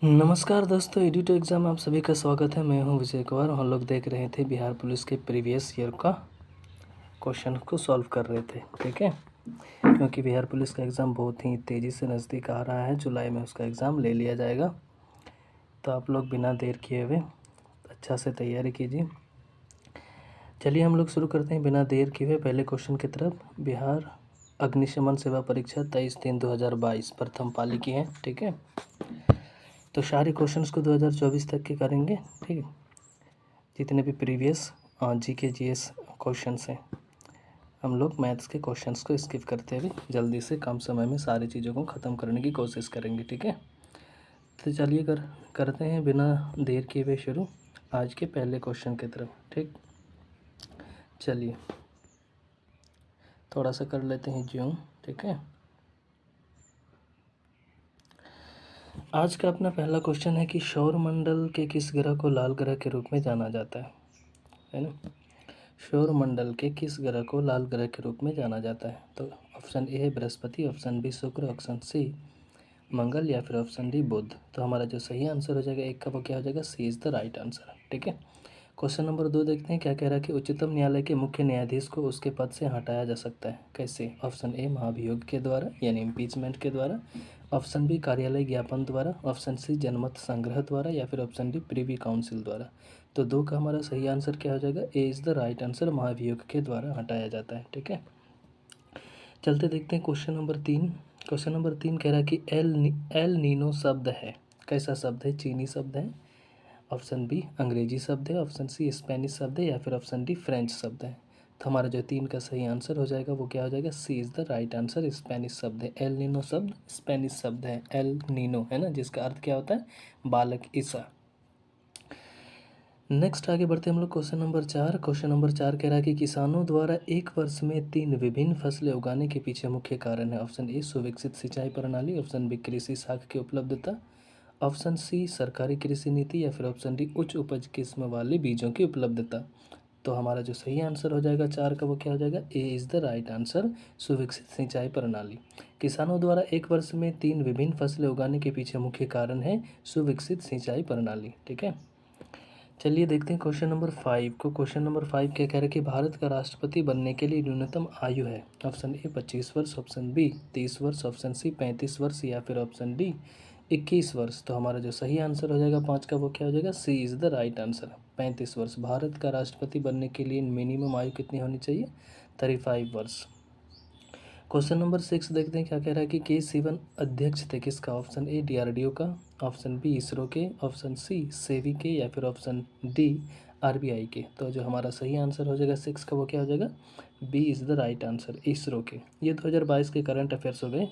नमस्कार दोस्तों, edit exam आप सभी का स्वागत है। मैं हूं विजय कुमार। हम लोग देख रहे थे बिहार पुलिस के प्रीवियस ईयर का क्वेश्चन को सॉल्व कर रहे थे, ठीक है। क्योंकि बिहार पुलिस का एग्ज़ाम बहुत ही तेज़ी से नज़दीक आ रहा है, जुलाई में उसका एग्ज़ाम ले लिया जाएगा। तो आप लोग बिना देर किए हुए अच्छा से तैयारी कीजिए। चलिए हम लोग शुरू करते हैं बिना देर किए हुए पहले क्वेश्चन की तरफ। बिहार अग्निशमन सेवा परीक्षा 23/3/2022 प्रथम पाली की है, ठीक है। तो सारे क्वेश्चंस को 2024 तक के करेंगे, ठीक है। जितने भी प्रीवियस जीके जीएस क्वेश्चंस हैं, हम लोग मैथ्स के क्वेश्चंस को स्किप करते हुए जल्दी से कम समय में सारी चीज़ों को ख़त्म करने की कोशिश करेंगे, ठीक है। तो चलिए करते हैं बिना देर किए हुए शुरू आज के पहले क्वेश्चन की तरफ, ठीक। चलिए थोड़ा सा कर लेते हैं जूम, ठीक है। आज का अपना पहला क्वेश्चन है कि सौरमंडल के किस ग्रह को लाल ग्रह के रूप में जाना जाता है ना। सौरमंडल के किस ग्रह को लाल ग्रह के रूप में जाना जाता है? तो ऑप्शन ए है बृहस्पति, ऑप्शन बी शुक्र, ऑप्शन सी मंगल या फिर ऑप्शन डी बुध। तो हमारा जो सही आंसर हो जाएगा एक का वो क्या हो जाएगा, C is the right answer, ठीक है। क्वेश्चन नंबर 2 देखते हैं क्या कह रहा है कि उच्चतम न्यायालय के मुख्य न्यायाधीश को उसके पद से हटाया जा सकता है, कैसे? ऑप्शन ए महाभियोग के द्वारा यानी इम्पीचमेंट के द्वारा, ऑप्शन बी कार्यालय ज्ञापन द्वारा, ऑप्शन सी जनमत संग्रह द्वारा या फिर ऑप्शन डी प्रीवी काउंसिल द्वारा। तो 2 का हमारा सही आंसर क्या हो जाएगा, A is the right answer, महाभियोग के द्वारा हटाया जाता है, ठीक है। चलते देखते हैं क्वेश्चन नंबर 3। क्वेश्चन नंबर 3 कह रहा है कि एल नीनो शब्द है, कैसा शब्द है? चीनी शब्द है, ऑप्शन बी अंग्रेजी शब्द है, ऑप्शन सी स्पेनिश शब्द है या फिर ऑप्शन डी फ्रेंच शब्द है। तो हमारा जो 3 का सही आंसर हो जाएगा वो क्या हो जाएगा, C is the right answer, Spanish शब्द है। एल नीनो शब्द स्पेनिश शब्द है, एल नीनो है ना, जिसका अर्थ क्या होता है, बालक ईसा। नेक्स्ट आगे बढ़ते हम लोग क्वेश्चन नंबर 4। क्वेश्चन नंबर 4 कह रहा है कि किसानों द्वारा एक वर्ष में 3 विभिन्न फसलें उगाने के पीछे मुख्य कारण है। ऑप्शन ए सुविकसित सिंचाई प्रणाली, ऑप्शन बी कृषि साख की उपलब्धता, ऑप्शन सी सरकारी कृषि नीति या फिर ऑप्शन डी उच्च उपज किस्म वाले बीजों की उपलब्धता। तो हमारा जो सही आंसर हो जाएगा 4 का वो क्या हो जाएगा, A is the right answer, सुविकसित सिंचाई प्रणाली। किसानों द्वारा एक वर्ष में 3 विभिन्न फसलें उगाने के पीछे मुख्य कारण है सुविकसित सिंचाई प्रणाली, ठीक है। चलिए देखते हैं क्वेश्चन नंबर 5 को। क्वेश्चन नंबर 5 क्या कह रहा है कि भारत का राष्ट्रपति बनने के लिए न्यूनतम आयु है। ऑप्शन ए 25 वर्ष, ऑप्शन बी 30 वर्ष, ऑप्शन सी 35 वर्ष या फिर ऑप्शन डी 21 वर्ष। तो हमारा जो सही आंसर हो जाएगा 5 का वो क्या हो जाएगा, C is the right answer, 35 वर्ष। भारत का राष्ट्रपति बनने के लिए मिनिमम आयु कितनी होनी चाहिए, 35 वर्ष। क्वेश्चन नंबर 6 देखते हैं क्या कह रहा है कि के अध्यक्ष थे किसका? ऑप्शन ए डीआरडीओ का, ऑप्शन बी इसरो के, ऑप्शन सी सेवी के या फिर ऑप्शन डी आरबीआई के। तो जो हमारा सही आंसर हो जाएगा 6 का वो क्या हो जाएगा, B is the right answer, ISRO के। ये 2022 के करंट अफेयर्स हो गए,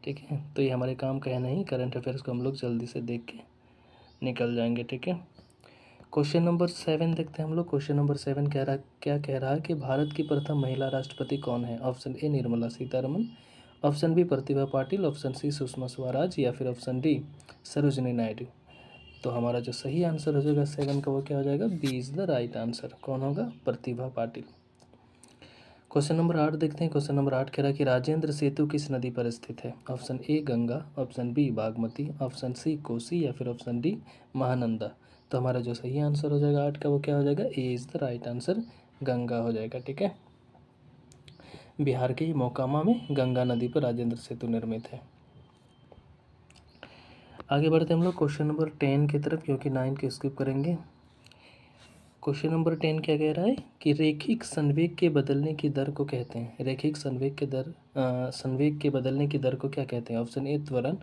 ठीक है। तो ये हमारे काम का है नहीं, करंट अफेयर्स को हम लोग जल्दी से देख के निकल जाएंगे, ठीक है। क्वेश्चन नंबर 7 देखते हैं हम लोग। क्वेश्चन नंबर 7 क्या कह रहा है कि भारत की प्रथम महिला राष्ट्रपति कौन है? Option A Nirmala Sitharaman, option B Pratibha Patil, option C Sushma Swaraj या फिर ऑप्शन डी सरोजिनी नायडू। तो हमारा जो सही आंसर हो जाएगा 7 का वो क्या हो जाएगा, B is the right answer. कौन होगा, प्रतिभा पाटिल। क्वेश्चन नंबर 8 देखते हैं। क्वेश्चन नंबर 8 कह रहा है कि राजेंद्र सेतु किस नदी पर स्थित है? Option A Ganga, option B Bagmati, option C Kosi या फिर ऑप्शन डी महानंदा। तो हमारा जो सही आंसर हो जाएगा 8 का वो क्या हो जाएगा, A is the right answer, Ganga हो जाएगा, ठीक है। बिहार के मोकामा में गंगा नदी पर राजेंद्र सेतु निर्मित है। आगे बढ़ते हम लोग क्वेश्चन नंबर 10 की तरफ, क्योंकि 9 को स्किप करेंगे। क्वेश्चन नंबर 10 क्या कह रहा है कि रेखिक संवेग के बदलने की दर को कहते हैं, रेखिक संवेग के बदलने की दर को क्या कहते हैं? ऑप्शन ए त्वरण,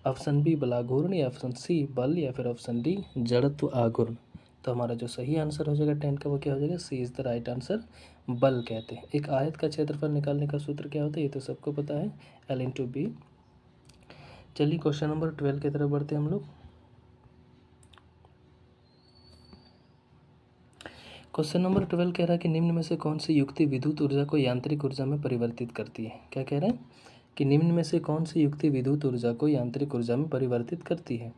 ऑप्शन बी बलाघूर्ण या ऑप्शन सी बल या फिर ऑप्शन डी जड़त्व आघूर्ण। तो हमारा जो सही आंसर हो जाएगा 10 का वो क्या हो जाएगा, C is the right answer, बल कहते हैं। एक आयत का क्षेत्रफल निकालने का सूत्र क्या होता है, ये तो सबको पता है, एल इंटू बी। चलिए क्वेश्चन नंबर 12 की तरफ बढ़ते हैं हम लोग। क्वेश्चन नंबर 12 कह रहा है कि निम्न में से कौन सी युक्ति विद्युत ऊर्जा को यांत्रिक ऊर्जा में परिवर्तित करती है? क्या कह रहा है कि निम्न में से कौन सी युक्ति विद्युत ऊर्जा को यांत्रिक ऊर्जा में परिवर्तित करती है?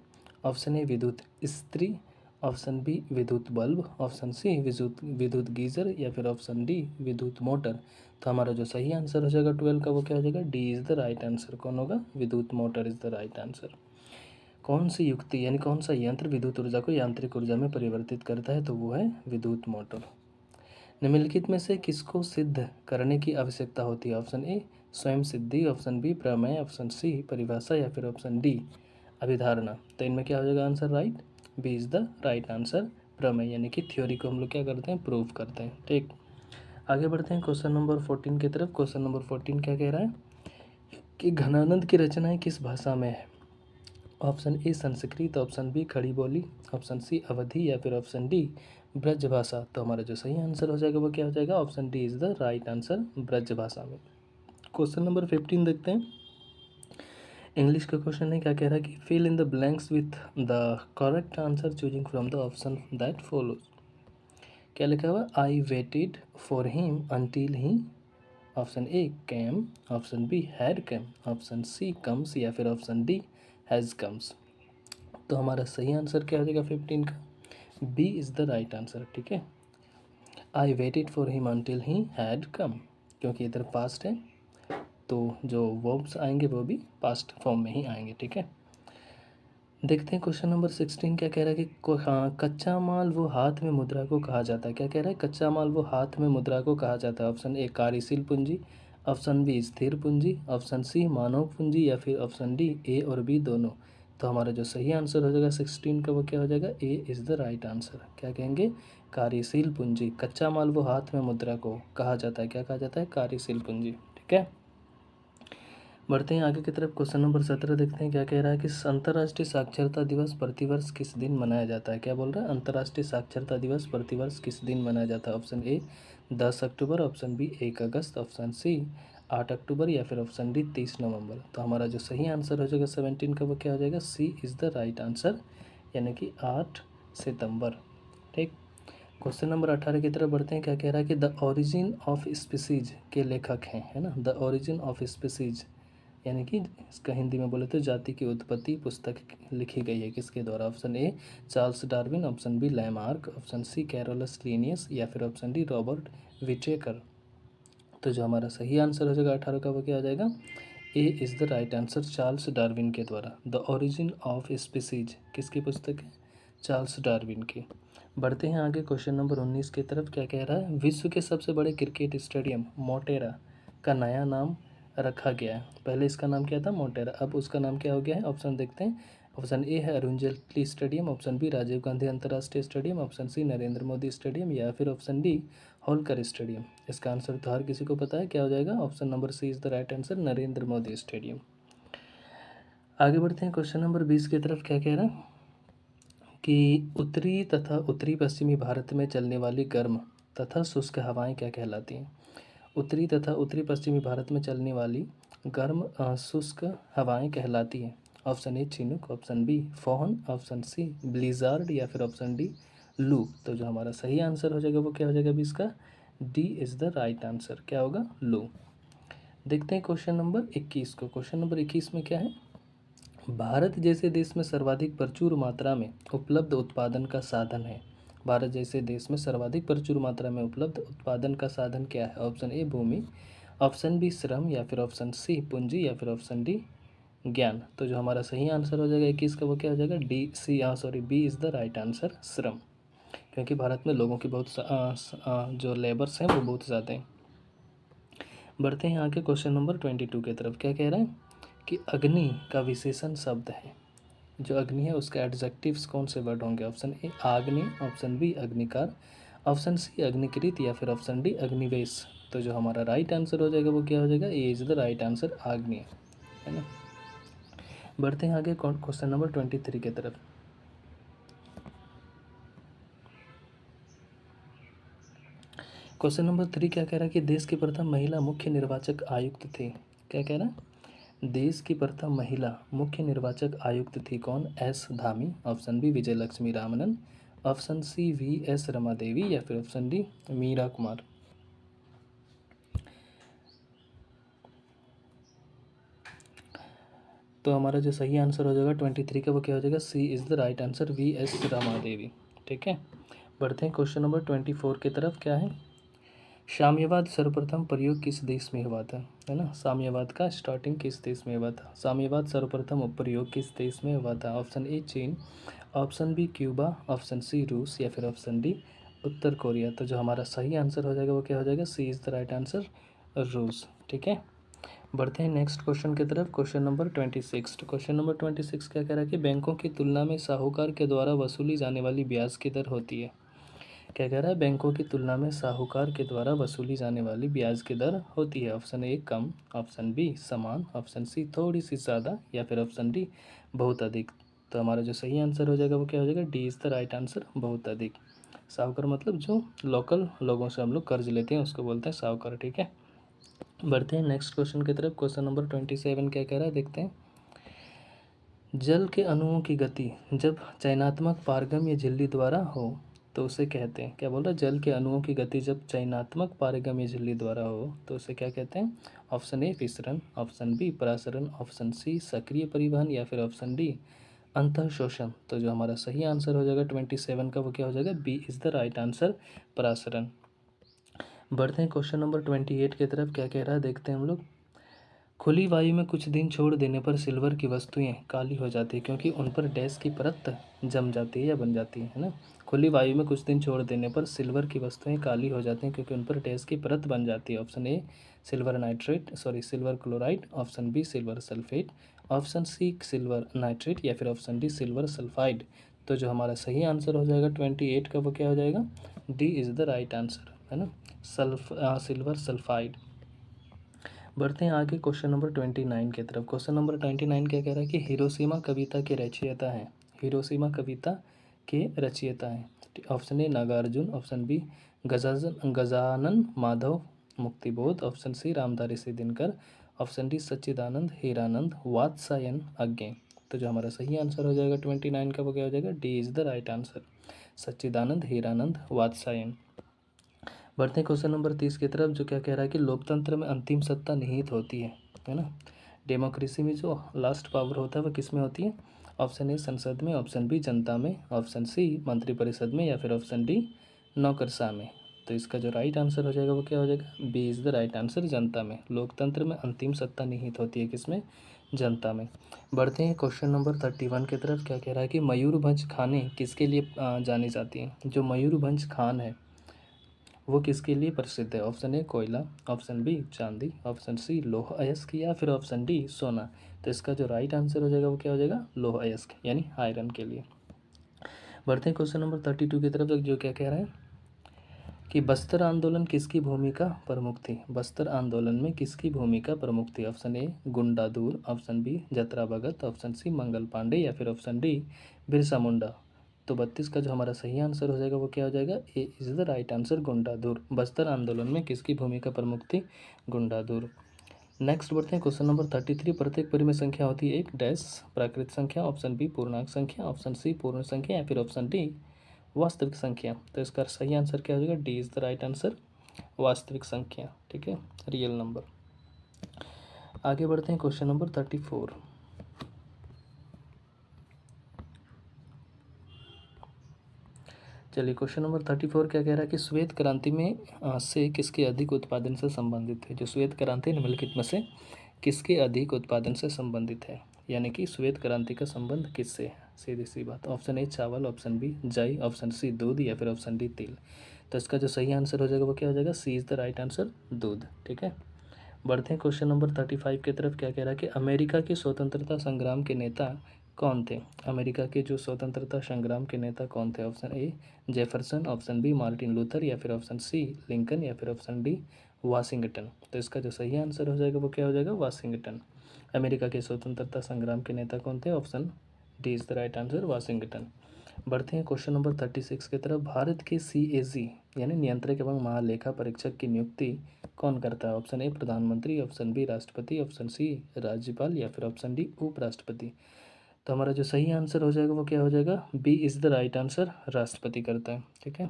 ऑप्शन ए विद्युत इस्त्री, ऑप्शन बी विद्युत बल्ब, ऑप्शन सी विद्युत गीजर या फिर ऑप्शन डी विद्युत मोटर। तो हमारा जो सही आंसर हो जाएगा 12 का वो क्या हो जाएगा, D is the right answer. कौन होगा, विद्युत motor is the right answer. कौन सी युक्ति यानी कौन सा यंत्र विद्युत ऊर्जा को यांत्रिक ऊर्जा में परिवर्तित करता है? तो वो है विद्युत मोटर। निम्नलिखित में से किसको सिद्ध करने की आवश्यकता होती है? ऑप्शन ए स्वयं सिद्धि, ऑप्शन बी प्रमेय, ऑप्शन सी परिभाषा या फिर ऑप्शन डी अभिधारणा। तो इनमें क्या हो जाएगा answer? Right, B is the right answer. प्रमेय यानी कि थ्योरी को हम लोग क्या करते हैं? प्रूव करते हैं। ठीक, आगे बढ़ते हैं क्वेश्चन नंबर 14 की तरफ। क्वेश्चन नंबर 14 क्या कह रहा है कि घनानंद की रचनाएं किस भाषा में है? Option A Sanskrit, option B Khari Boli, option C अवधी या फिर ऑप्शन डी ब्रज भाषा। तो हमारा जो सही आंसर हो जाएगा वो क्या हो जाएगा? Option D is the right answer, Braj भाषा में। क्वेश्चन नंबर 15 देखते हैं। इंग्लिश का क्वेश्चन है, क्या कह रहा है कि fill in the blanks with the correct answer choosing from the option that follows. क्या लिखा हुआ? I waited for him until he, option A came, option B had came, option C comes या फिर ऑप्शन डी हैज़ कम्स। तो हमारा सही answer क्या हो जाएगा 15 का? B is the right answer. ठीक है, I waited for him until he had come, क्योंकि इधर पास्ट है तो जो वर्ब्स आएंगे वो भी पास्ट फॉर्म में ही आएंगे। ठीक है, देखते हैं क्वेश्चन नंबर 16 क्या कह रहा है कि हाँ, कच्चा माल वो हाथ में मुद्रा को कहा जाता है। क्या कह रहा है? कच्चा माल वो हाथ में मुद्रा को कहा जाता है। ऑप्शन ए कार्यशील पूंजी, ऑप्शन बी स्थिर पूंजी, ऑप्शन सी मानव पूंजी या फिर ऑप्शन डी ए और बी दोनों। तो हमारा जो सही आंसर हो जाएगा 16 का वो क्या हो जाएगा? A is the right answer. क्या कहेंगे? कार्यशील पूंजी। कच्चा माल वो हाथ में मुद्रा को कहा जाता है। क्या कहा जाता है? कार्यशील पूंजी। ठीक है, बढ़ते हैं आगे की तरफ। क्वेश्चन नंबर 17 देखते हैं क्या कह रहा है कि अंतर्राष्ट्रीय साक्षरता दिवस प्रतिवर्ष किस दिन मनाया जाता है? क्या बोल रहा है? अंतर्राष्ट्रीय साक्षरता दिवस प्रतिवर्ष किस दिन मनाया जाता है? ऑप्शन ए 10 अक्टूबर, ऑप्शन बी 1 अगस्त, ऑप्शन सी 8 अक्टूबर या फिर ऑप्शन डी 30 नवंबर। तो हमारा जो सही आंसर हो जाएगा 17 का वो क्या हो जाएगा? C is the right answer, यानी कि 8 सितंबर। ठीक, क्वेश्चन नंबर 18 की तरफ बढ़ते हैं। क्या कह रहा है कि द ओरिजिन ऑफ स्पीसीज के लेखक हैं, है ना? द ओरिजिन ऑफ स्पीसीज यानी कि इसका हिंदी में बोले तो जाति की उत्पत्ति पुस्तक लिखी गई है किसके द्वारा? Option A Charles Darwin, option B Lamarck, option C Carolus Linnaeus या फिर ऑप्शन डी रॉबर्ट विटेकर। तो जो हमारा सही आंसर हो जाएगा 18 का वो क्या हो जाएगा? A is the right answer, Charles Darwin के द्वारा। द ओरिजिन ऑफ स्पीसीज किसकी पुस्तक है? चार्ल्स डार्विन की। बढ़ते हैं आगे क्वेश्चन नंबर 19 की तरफ। क्या कह रहा है? विश्व के सबसे बड़े क्रिकेट स्टेडियम मोटेरा का नया नाम रखा गया है। पहले इसका नाम क्या था? मोटेरा, अब उसका नाम क्या हो गया है? ऑप्शन देखते हैं। ऑप्शन ए है Arun Jaitley stadium, option B Rajiv Gandhi अंतर्राष्ट्रीय stadium, option C Narendra Modi stadium या फिर ऑप्शन डी होलकर स्टेडियम। इसका आंसर तो हर किसी को पता है, क्या हो जाएगा? Option number C is the right answer, Narendra Modi stadium. आगे बढ़ते हैं क्वेश्चन नंबर 20 की तरफ। क्या कह रहा है कि उत्तरी तथा उत्तरी पश्चिमी भारत में चलने वाली गर्म तथा शुष्क हवाएं क्या कहलाती हैं? उत्तरी तथा उत्तरी पश्चिमी भारत में चलने वाली गर्म शुष्क हवाएं कहलाती हैं। Option A chinook, option B foehn, option C blizzard या फिर ऑप्शन डी लू। तो जो हमारा सही आंसर हो जाएगा वो क्या हो जाएगा अभी इसका? D is the right answer. क्या होगा? लू। देखते हैं क्वेश्चन नंबर 21 को। क्वेश्चन नंबर 21 में क्या है? भारत जैसे देश में सर्वाधिक प्रचुर मात्रा में उपलब्ध उत्पादन का साधन है। भारत जैसे देश में सर्वाधिक प्रचुर मात्रा में उपलब्ध उत्पादन का साधन क्या है? ऑप्शन ए भूमि, ऑप्शन बी श्रम या फिर ऑप्शन सी पूंजी या फिर ऑप्शन डी ज्ञान। तो जो हमारा सही आंसर हो जाएगा 21 का वो क्या हो जाएगा? D C sorry B is the right answer, श्रम। क्योंकि भारत में लोगों की बहुत जो लेबर्स हैं वो बहुत ज़्यादा हैं। बढ़ते हैं आगे क्वेश्चन नंबर 22 की तरफ। क्या कह रहा है कि अग्नि का विशेषण शब्द है। जो अग्नि है उसका एडजेक्टिव्स कौन से वर्ड होंगे? ऑप्शन ए आग्नि, ऑप्शन बी अग्निकार, ऑप्शन सी अग्निकृत या फिर ऑप्शन डी अग्निवेश। तो जो हमारा राइट आंसर हो जाएगा वो क्या हो जाएगा? A is the right answer, आग्नि, है ना? बढ़ते हैं आगे क्वेश्चन नंबर 23 की तरफ। क्वेश्चन नंबर 3 क्या कह रहा है कि देश की प्रथम महिला मुख्य निर्वाचक आयुक्त थी। क्या कह रहा है? देश की प्रथम महिला मुख्य निर्वाचक आयुक्त थी कौन? S Dhami, option B Vijay Lakshmi Ramanan, option C V S Rama Devi या फिर ऑप्शन डी मीरा कुमार। तो हमारा जो सही आंसर हो जाएगा 23 का वो क्या हो जाएगा? C is the right answer, V S Rama Devi. ठीक है, बढ़ते हैं क्वेश्चन नंबर 24 की तरफ। क्या है साम्यवाद सर्वप्रथम प्रयोग किस देश में हुआ था, है ना। साम्यवाद का स्टार्टिंग किस देश में हुआ था। साम्यवाद सर्वप्रथम प्रयोग किस देश में हुआ था। ऑप्शन ए चीन, option B Cuba, option C रूस या फिर ऑप्शन डी उत्तर कोरिया। तो जो हमारा सही आंसर हो जाएगा वो क्या हो जाएगा, C is the right answer, रूस। ठीक है, बढ़ते हैं नेक्स्ट क्वेश्चन की तरफ। Question number 26। क्वेश्चन नंबर 26 क्या कह रहा है कि बैंकों की तुलना में साहूकार के द्वारा वसूली जाने वाली ब्याज की दर होती है। क्या कह रहा है, बैंकों की तुलना में साहूकार के द्वारा वसूली जाने वाली ब्याज की दर होती है। ऑप्शन ए कम, ऑप्शन बी समान, ऑप्शन सी थोड़ी सी ज़्यादा या फिर ऑप्शन डी बहुत अधिक। तो हमारा जो सही आंसर हो जाएगा वो क्या हो जाएगा, D is the right answer, बहुत अधिक। साहूकार मतलब जो लोकल लोगों से हम लोग कर्ज लेते हैं उसको बोलते हैं साहूकार। ठीक है, बढ़ते हैं नेक्स्ट क्वेश्चन की तरफ। क्वेश्चन नंबर 27 क्या कह रहा है, देखते हैं। जल के अणुओं की गति जब चयनात्मक पारगम्य झिल्ली द्वारा हो तो उसे कहते हैं, क्या बोल रहा है, जल के अणुओं की गति जब चयनात्मक पारगम्य झिल्ली द्वारा हो तो उसे क्या कहते हैं। ऑप्शन ए विसरण, ऑप्शन बी परासरण, ऑप्शन सी सक्रिय परिवहन या फिर ऑप्शन डी अंतः शोषण। तो जो हमारा सही आंसर हो जाएगा 27 का वो क्या हो जाएगा, B is the right answer, परासरण। बढ़ते हैं क्वेश्चन नंबर 28 की तरफ। क्या कह रहा है, देखते हैं हम लोग। खुली वायु में कुछ दिन छोड़ देने पर सिल्वर की वस्तुएं काली हो जाती है क्योंकि उन पर डैश की परत जम जाती है या बन जाती है ना। खुली वायु में कुछ दिन छोड़ देने पर सिल्वर की वस्तुएं काली हो जाती हैं क्योंकि उन पर डैश की परत बन जाती है। Option A silver nitrate, sorry silver chloride, option B silver sulphate, option C silver nitrate या फिर ऑप्शन डी सिल्वर सल्फाइड। तो जो हमारा सही आंसर हो जाएगा 28 का वो क्या हो जाएगा, D is the right answer, है ना, सिल्वर सल्फाइड। बढ़ते हैं आगे क्वेश्चन नंबर 29 की तरफ। क्वेश्चन नंबर 29 क्या कह रहा है कि हिरोशिमा कविता के रचयिता हैं। हिरोशिमा कविता के रचयिता हैं। Option A Nagarjun, option B Gajanan Madhav Muktibodh, option C Ramdhari Singh Dinkar, option D Sachchidanand Hiranand Vatsyayan Agyeya. तो जो हमारा सही आंसर हो जाएगा 29 का वो क्या हो जाएगा, D is the right answer, Sachchidanand Hiranand Vatsyayan. बढ़ते हैं क्वेश्चन नंबर 30 की तरफ, जो क्या कह रहा है कि लोकतंत्र में अंतिम सत्ता निहित होती है ना। डेमोक्रेसी में जो लास्ट पावर होता है वो किस में होती है। ऑप्शन ए संसद में, ऑप्शन बी जनता में, ऑप्शन सी मंत्रिपरिषद में या फिर ऑप्शन डी नौकरशाह में। तो इसका जो राइट आंसर हो जाएगा वो क्या हो जाएगा, B is the right answer, जनता में। लोकतंत्र में अंतिम सत्ता निहित होती है किसमें, जनता में। बढ़ते हैं क्वेश्चन नंबर 31 की तरफ। क्या कह रहा है कि मयूरभंज खानें किसके लिए जानी जाती हैं। जो मयूरभंज खान है वो किसके लिए प्रसिद्ध है। ऑप्शन ए कोयला, ऑप्शन बी चांदी, ऑप्शन सी लौह अयस्क या फिर ऑप्शन डी सोना। तो इसका जो राइट आंसर हो जाएगा वो क्या हो जाएगा, लौह अयस्क यानी आयरन के लिए। बढ़ते हैं क्वेश्चन नंबर 32 की तरफ, जो क्या कह रहा है कि बस्तर आंदोलन किसकी भूमिका प्रमुख थी। बस्तर आंदोलन में किसकी भूमिका प्रमुख थी। Option A Gundadhur, option B Jatra Bhagat, option C Mangal Pandey या फिर ऑप्शन डी बिरसा मुंडा। तो 32 का जो हमारा सही आंसर हो जाएगा वो क्या हो जाएगा, A is the right answer, Gundadhur. Bastar आंदोलन में किसकी भूमिका प्रमुख थी, गुंडादुर। नेक्स्ट बढ़ते हैं क्वेश्चन नंबर 33। प्रत्येक परिमेय संख्या होती है एक डैश प्राकृत संख्या, ऑप्शन बी पूर्णांक संख्या, ऑप्शन सी पूर्ण संख्या या फिर ऑप्शन डी वास्तविक संख्या। तो इसका सही आंसर क्या हो जाएगा, D is the right answer, वास्तविक संख्या। ठीक है, रियल नंबर। आगे बढ़ते हैं क्वेश्चन नंबर 34। चलिए क्वेश्चन नंबर 34 क्या कह रहा है कि श्वेत क्रांति में से किसके अधिक उत्पादन से संबंधित है। जो श्वेत क्रांति निम्नलिखित में से किसके अधिक उत्पादन से संबंधित है, यानी कि श्वेत क्रांति का संबंध किससे है, सीधी सी बात। ऑप्शन ए चावल, ऑप्शन बी जई, ऑप्शन सी दूध या फिर ऑप्शन डी तेल। तो इसका जो सही आंसर हो जाएगा वो क्या हो जाएगा, C is the right answer, दूध। ठीक है, बढ़ते हैं क्वेश्चन नंबर 35 की तरफ। क्या कह रहा है कि अमेरिका के स्वतंत्रता संग्राम के नेता कौन थे। अमेरिका के जो स्वतंत्रता संग्राम के नेता कौन थे। Option A Jefferson, option B Martin Luther या फिर ऑप्शन सी लिंकन या फिर ऑप्शन डी वाशिंगटन। तो इसका जो सही आंसर हो जाएगा वो क्या हो जाएगा, वाशिंगटन। अमेरिका के स्वतंत्रता संग्राम के नेता कौन थे, option D is the right answer, Washington. बढ़ते हैं क्वेश्चन नंबर 36 की तरफ। भारत के CAG यानी नियंत्रक एवं महालेखा परीक्षक की नियुक्ति कौन करता है। ऑप्शन ए प्रधानमंत्री, ऑप्शन बी राष्ट्रपति, ऑप्शन सी राज्यपाल या फिर ऑप्शन डी उपराष्ट्रपति। तो हमारा जो सही आंसर हो जाएगा वो क्या हो जाएगा, B is the right answer, राष्ट्रपति करता है। ठीक है,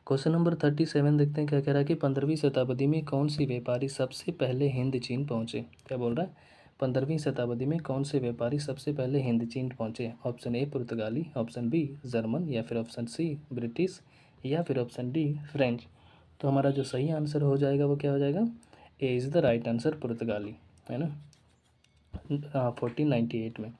क्वेश्चन नंबर 37 देखते हैं। क्या कह रहा है कि 15वीं शताब्दी में कौन सी व्यापारी सबसे पहले हिंद चीन पहुँचे। क्या बोल रहा है, 15वीं शताब्दी में कौन से व्यापारी सबसे पहले हिंद चीन पहुँचे। ऑप्शन ए पुर्तगाली, ऑप्शन बी जर्मन या फिर ऑप्शन सी ब्रिटिश या फिर ऑप्शन डी फ्रेंच। तो हमारा जो सही आंसर हो जाएगा वो क्या हो जाएगा, A is the right answer, पुर्तगाली, है ना। 1498 में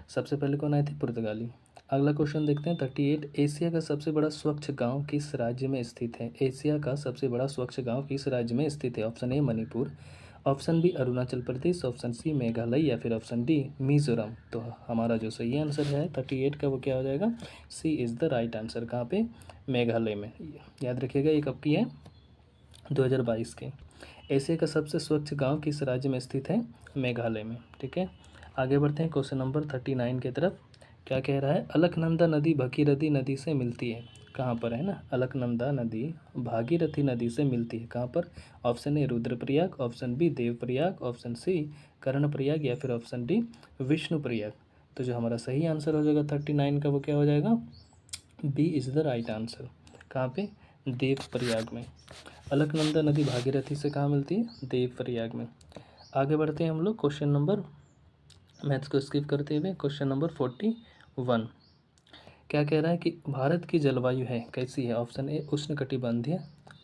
सबसे पहले कौन आए थे, पुर्तगाली। अगला क्वेश्चन देखते हैं 38। एशिया का सबसे बड़ा स्वच्छ गांव किस राज्य में स्थित है। एशिया का सबसे बड़ा स्वच्छ गांव किस राज्य में स्थित है। Option A Manipur, option B Arunachal Pradesh, option C Meghalaya या फिर ऑप्शन डी मिजोरम। तो हमारा जो सही आंसर है 38 का वो क्या हो जाएगा, C is the right answer. कहाँ पे, मेघालय में। याद रखिएगा ये कब की है, 2022 के। एशिया का सबसे स्वच्छ गांव किस राज्य में स्थित है, मेघालय में। ठीक है, आगे बढ़ते हैं क्वेश्चन नंबर 39 की तरफ। क्या कह रहा है, अलकनंदा नदी भगीरथी नदी से मिलती है, कहाँ पर है ना, अलकनंदा नदी भागीरथी नदी से मिलती है कहाँ पर। Option A Rudraprayag, option B Devprayag, option C Karnaprayag या फिर ऑप्शन डी विष्णुप्रयाग। तो जो हमारा सही आंसर हो जाएगा 39 का वो क्या हो जाएगा, B is the right answer. कहाँ पे, देवप्रयाग में। अलकनंदा नदी भागीरथी से कहाँ मिलती है, देवप्रयाग में। आगे बढ़ते हैं हम लोग क्वेश्चन नंबर, मैथ्स को स्किप करते हुए क्वेश्चन नंबर 41। क्या कह रहा है कि भारत की जलवायु है कैसी है। ऑप्शन ए उष्णकटिबंधीय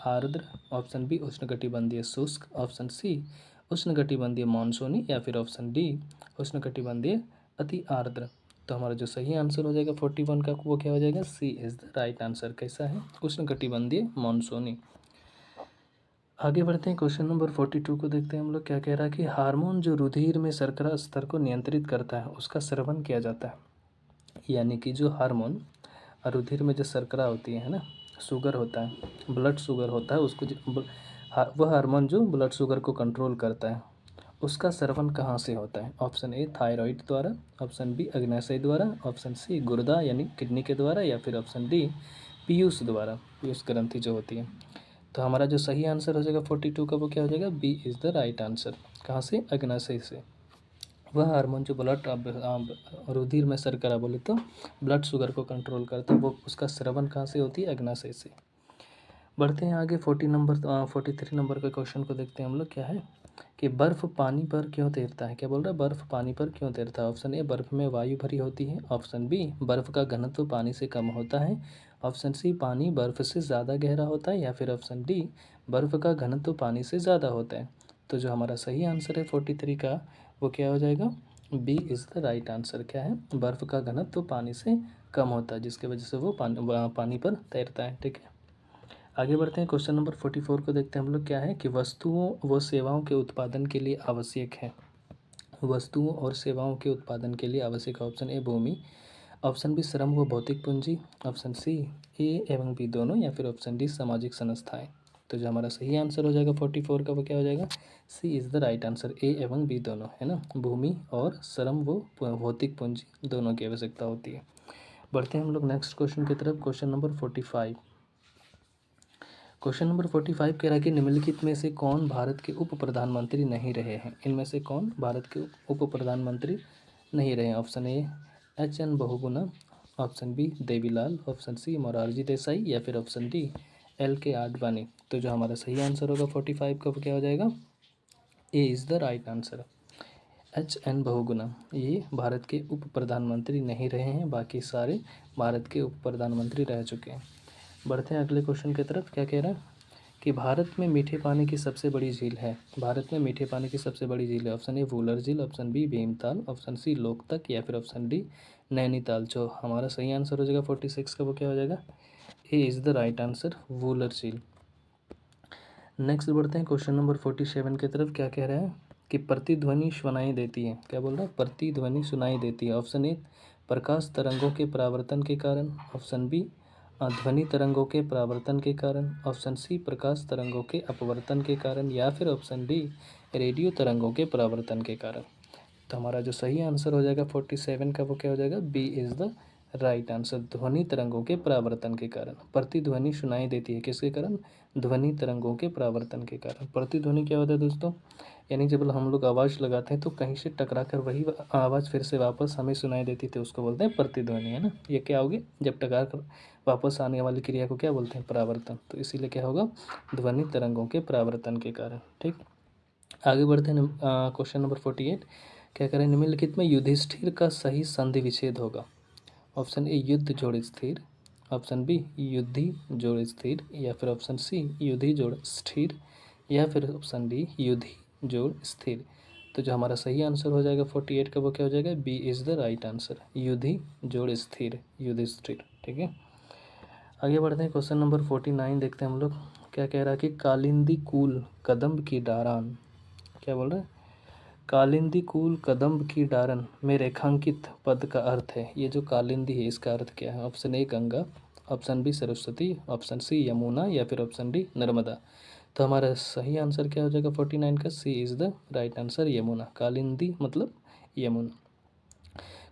आर्द्र, ऑप्शन बी उष्णकटिबंधीय शुष्क, ऑप्शन सी उष्णकटिबंधीय मानसूनी या फिर ऑप्शन डी उष्णकटिबंधीय अति आर्द्र। तो हमारा जो सही आंसर हो जाएगा 41 का वो क्या हो जाएगा, C is the right answer. कैसा है, उष्णकटिबंधीय मानसूनी। आगे बढ़ते हैं क्वेश्चन नंबर 42 को देखते हैं हम लोग। क्या कह रहा है कि हार्मोन जो रुधिर में शर्करा स्तर को नियंत्रित करता है उसका सेवन किया जाता है। यानी कि जो हार्मोन रुधिर में जो शर्करा होती है ना, शुगर होता है, ब्लड शुगर होता है, उसको वह हार्मोन जो ब्लड शुगर को कंट्रोल करता है उसका सेवन कहाँ से होता है। ऑप्शन ए थायराइड द्वारा, ऑप्शन बी अग्नाशय द्वारा, ऑप्शन सी गुर्दा यानी किडनी के द्वारा या फिर ऑप्शन डी पीयूष द्वारा, पीयूष ग्रंथि जो होती है। तो हमारा जो सही आंसर हो जाएगा 42 का वो क्या हो जाएगा, B is the right answer. कहाँ से, अग्नाशय से। वह हार्मोन जो ब्लड रुधिर में शर्करा बोले तो ब्लड शुगर को कंट्रोल करता है, वो उसका स्रवन कहाँ से होती है, अग्नाशय से। बढ़ते हैं आगे 43 नंबर के क्वेश्चन को देखते हैं हम लोग। क्या है कि बर्फ़ पानी पर क्यों तैरता है। क्या बोल रहा है, बर्फ़ पानी पर क्यों तैरता है। ऑप्शन ए बर्फ़ में वायु भरी होती है, ऑप्शन बी बर्फ़ का घनत्व पानी से कम होता है, ऑप्शन सी पानी बर्फ़ से ज़्यादा गहरा होता है या फिर ऑप्शन डी बर्फ़ का घनत्व पानी से ज़्यादा होता है। तो जो हमारा सही आंसर है 43 का वो क्या हो जाएगा, B is the right answer. क्या है, बर्फ़ का घनत्व पानी से कम होता है जिसकी वजह से वो पानी पर तैरता है। ठीक है, आगे बढ़ते हैं क्वेश्चन नंबर 44 को देखते हैं हम लोग। क्या है कि वस्तुओं व सेवाओं के उत्पादन के लिए आवश्यक है। वस्तुओं और सेवाओं के उत्पादन के लिए आवश्यक है। ऑप्शन ए भूमि, ऑप्शन बी श्रम व भौतिक पूंजी, ऑप्शन सी ए एवं बी दोनों या फिर ऑप्शन डी सामाजिक संस्थाएं। तो जो हमारा सही आंसर हो जाएगा 44 का वो क्या हो जाएगा, C is the right answer, ए एवं बी दोनों, है ना। भूमि और श्रम व भौतिक पूंजी दोनों की आवश्यकता होती है। बढ़ते हैं हम लोग नेक्स्ट क्वेश्चन की तरफ, क्वेश्चन नंबर 45। क्वेश्चन नंबर 45 कह रहा है कि निम्नलिखित में से कौन भारत के उप प्रधानमंत्री नहीं रहे हैं। इनमें से कौन भारत के उप प्रधानमंत्री नहीं रहे हैं। Option A H N. Bahuguna, option B Devilal, option C Morarji Desai या फिर ऑप्शन डी एल.के. आडवाणी। तो जो हमारा सही आंसर होगा 45 का वो क्या हो जाएगा, A is the right answer. H.N.. Bahuguna ये भारत के उप प्रधानमंत्री नहीं रहे हैं, बाकी सारे भारत के उप प्रधानमंत्री रह चुके हैं। बढ़ते हैं अगले क्वेश्चन की तरफ। क्या कह रहा है कि भारत में मीठे पानी की सबसे बड़ी झील है। भारत में मीठे पानी की सबसे बड़ी झील है। ऑप्शन ए वूलर झील, option B Bhimtal, option C Loktak या फिर ऑप्शन डी नैनीताल। जो हमारा सही आंसर हो जाएगा 46 का वो क्या हो जाएगा, A is the right answer, Wular झील। नेक्स्ट बढ़ते हैं क्वेश्चन नंबर 47 की तरफ। क्या कह रहा है कि प्रतिध्वनि सुनाई देती है। क्या बोल रहा है, प्रतिध्वनि सुनाई देती है। ऑप्शन ए प्रकाश तरंगों के परावर्तन के कारण, ऑप्शन बी ध्वनि तरंगों के परावर्तन के कारण, ऑप्शन सी प्रकाश तरंगों के अपवर्तन के कारण या फिर ऑप्शन डी रेडियो तरंगों के परावर्तन के कारण। तो हमारा जो सही आंसर हो जाएगा 47 का वो क्या हो जाएगा, B is the right answer, ध्वनि तरंगों के परावर्तन के कारण। प्रतिध्वनि सुनाई देती है किसके कारण, ध्वनि तरंगों के परावर्तन के कारण। प्रतिध्वनि क्या होता है दोस्तों, यानी जब हम लोग आवाज़ लगाते हैं तो कहीं से टकरा कर वही आवाज़ फिर से वापस हमें सुनाई देती थी, उसको बोलते हैं प्रतिध्वनि, है ना। ये क्या होगी, जब टकरा कर वापस आने वाली क्रिया को क्या बोलते हैं, परावर्तन। तो इसीलिए क्या होगा, ध्वनि तरंगों के परावर्तन के कारण। ठीक, आगे बढ़ते हैं क्वेश्चन नंबर 48। क्या करें, निम्नलिखित में युधिष्ठिर का सही संधि विच्छेद होगा। ऑप्शन ए युद्ध जोड़ स्थिर, ऑप्शन बी युद्धि जोड़ स्थिर, या फिर ऑप्शन सी युद्धि जोड़ स्थिर, या फिर ऑप्शन डी युद्धि जोड़ स्थिर। तो जो हमारा सही आंसर हो जाएगा 48 का वो क्या हो जाएगा, B is the right answer, युद्धि जोड़ स्थिर, युद्धि स्थिर। ठीक है, आगे बढ़ते हैं। क्वेश्चन नंबर 49 देखते हैं हम लोग। क्या कह रहा है कि कालिंदी कूल कदम्ब की डारान, क्या बोल रहा है, कालिंदी कूल कदम्ब की डारन में रेखांकित पद का अर्थ है। ये जो कालिंदी है इसका अर्थ क्या है। Option A Ganga, option B Saraswati, option C Yamuna, या फिर ऑप्शन डी नर्मदा। तो हमारा सही आंसर क्या हो जाएगा 49 का, C is the right answer, Yamuna. Kalindi मतलब यमुना।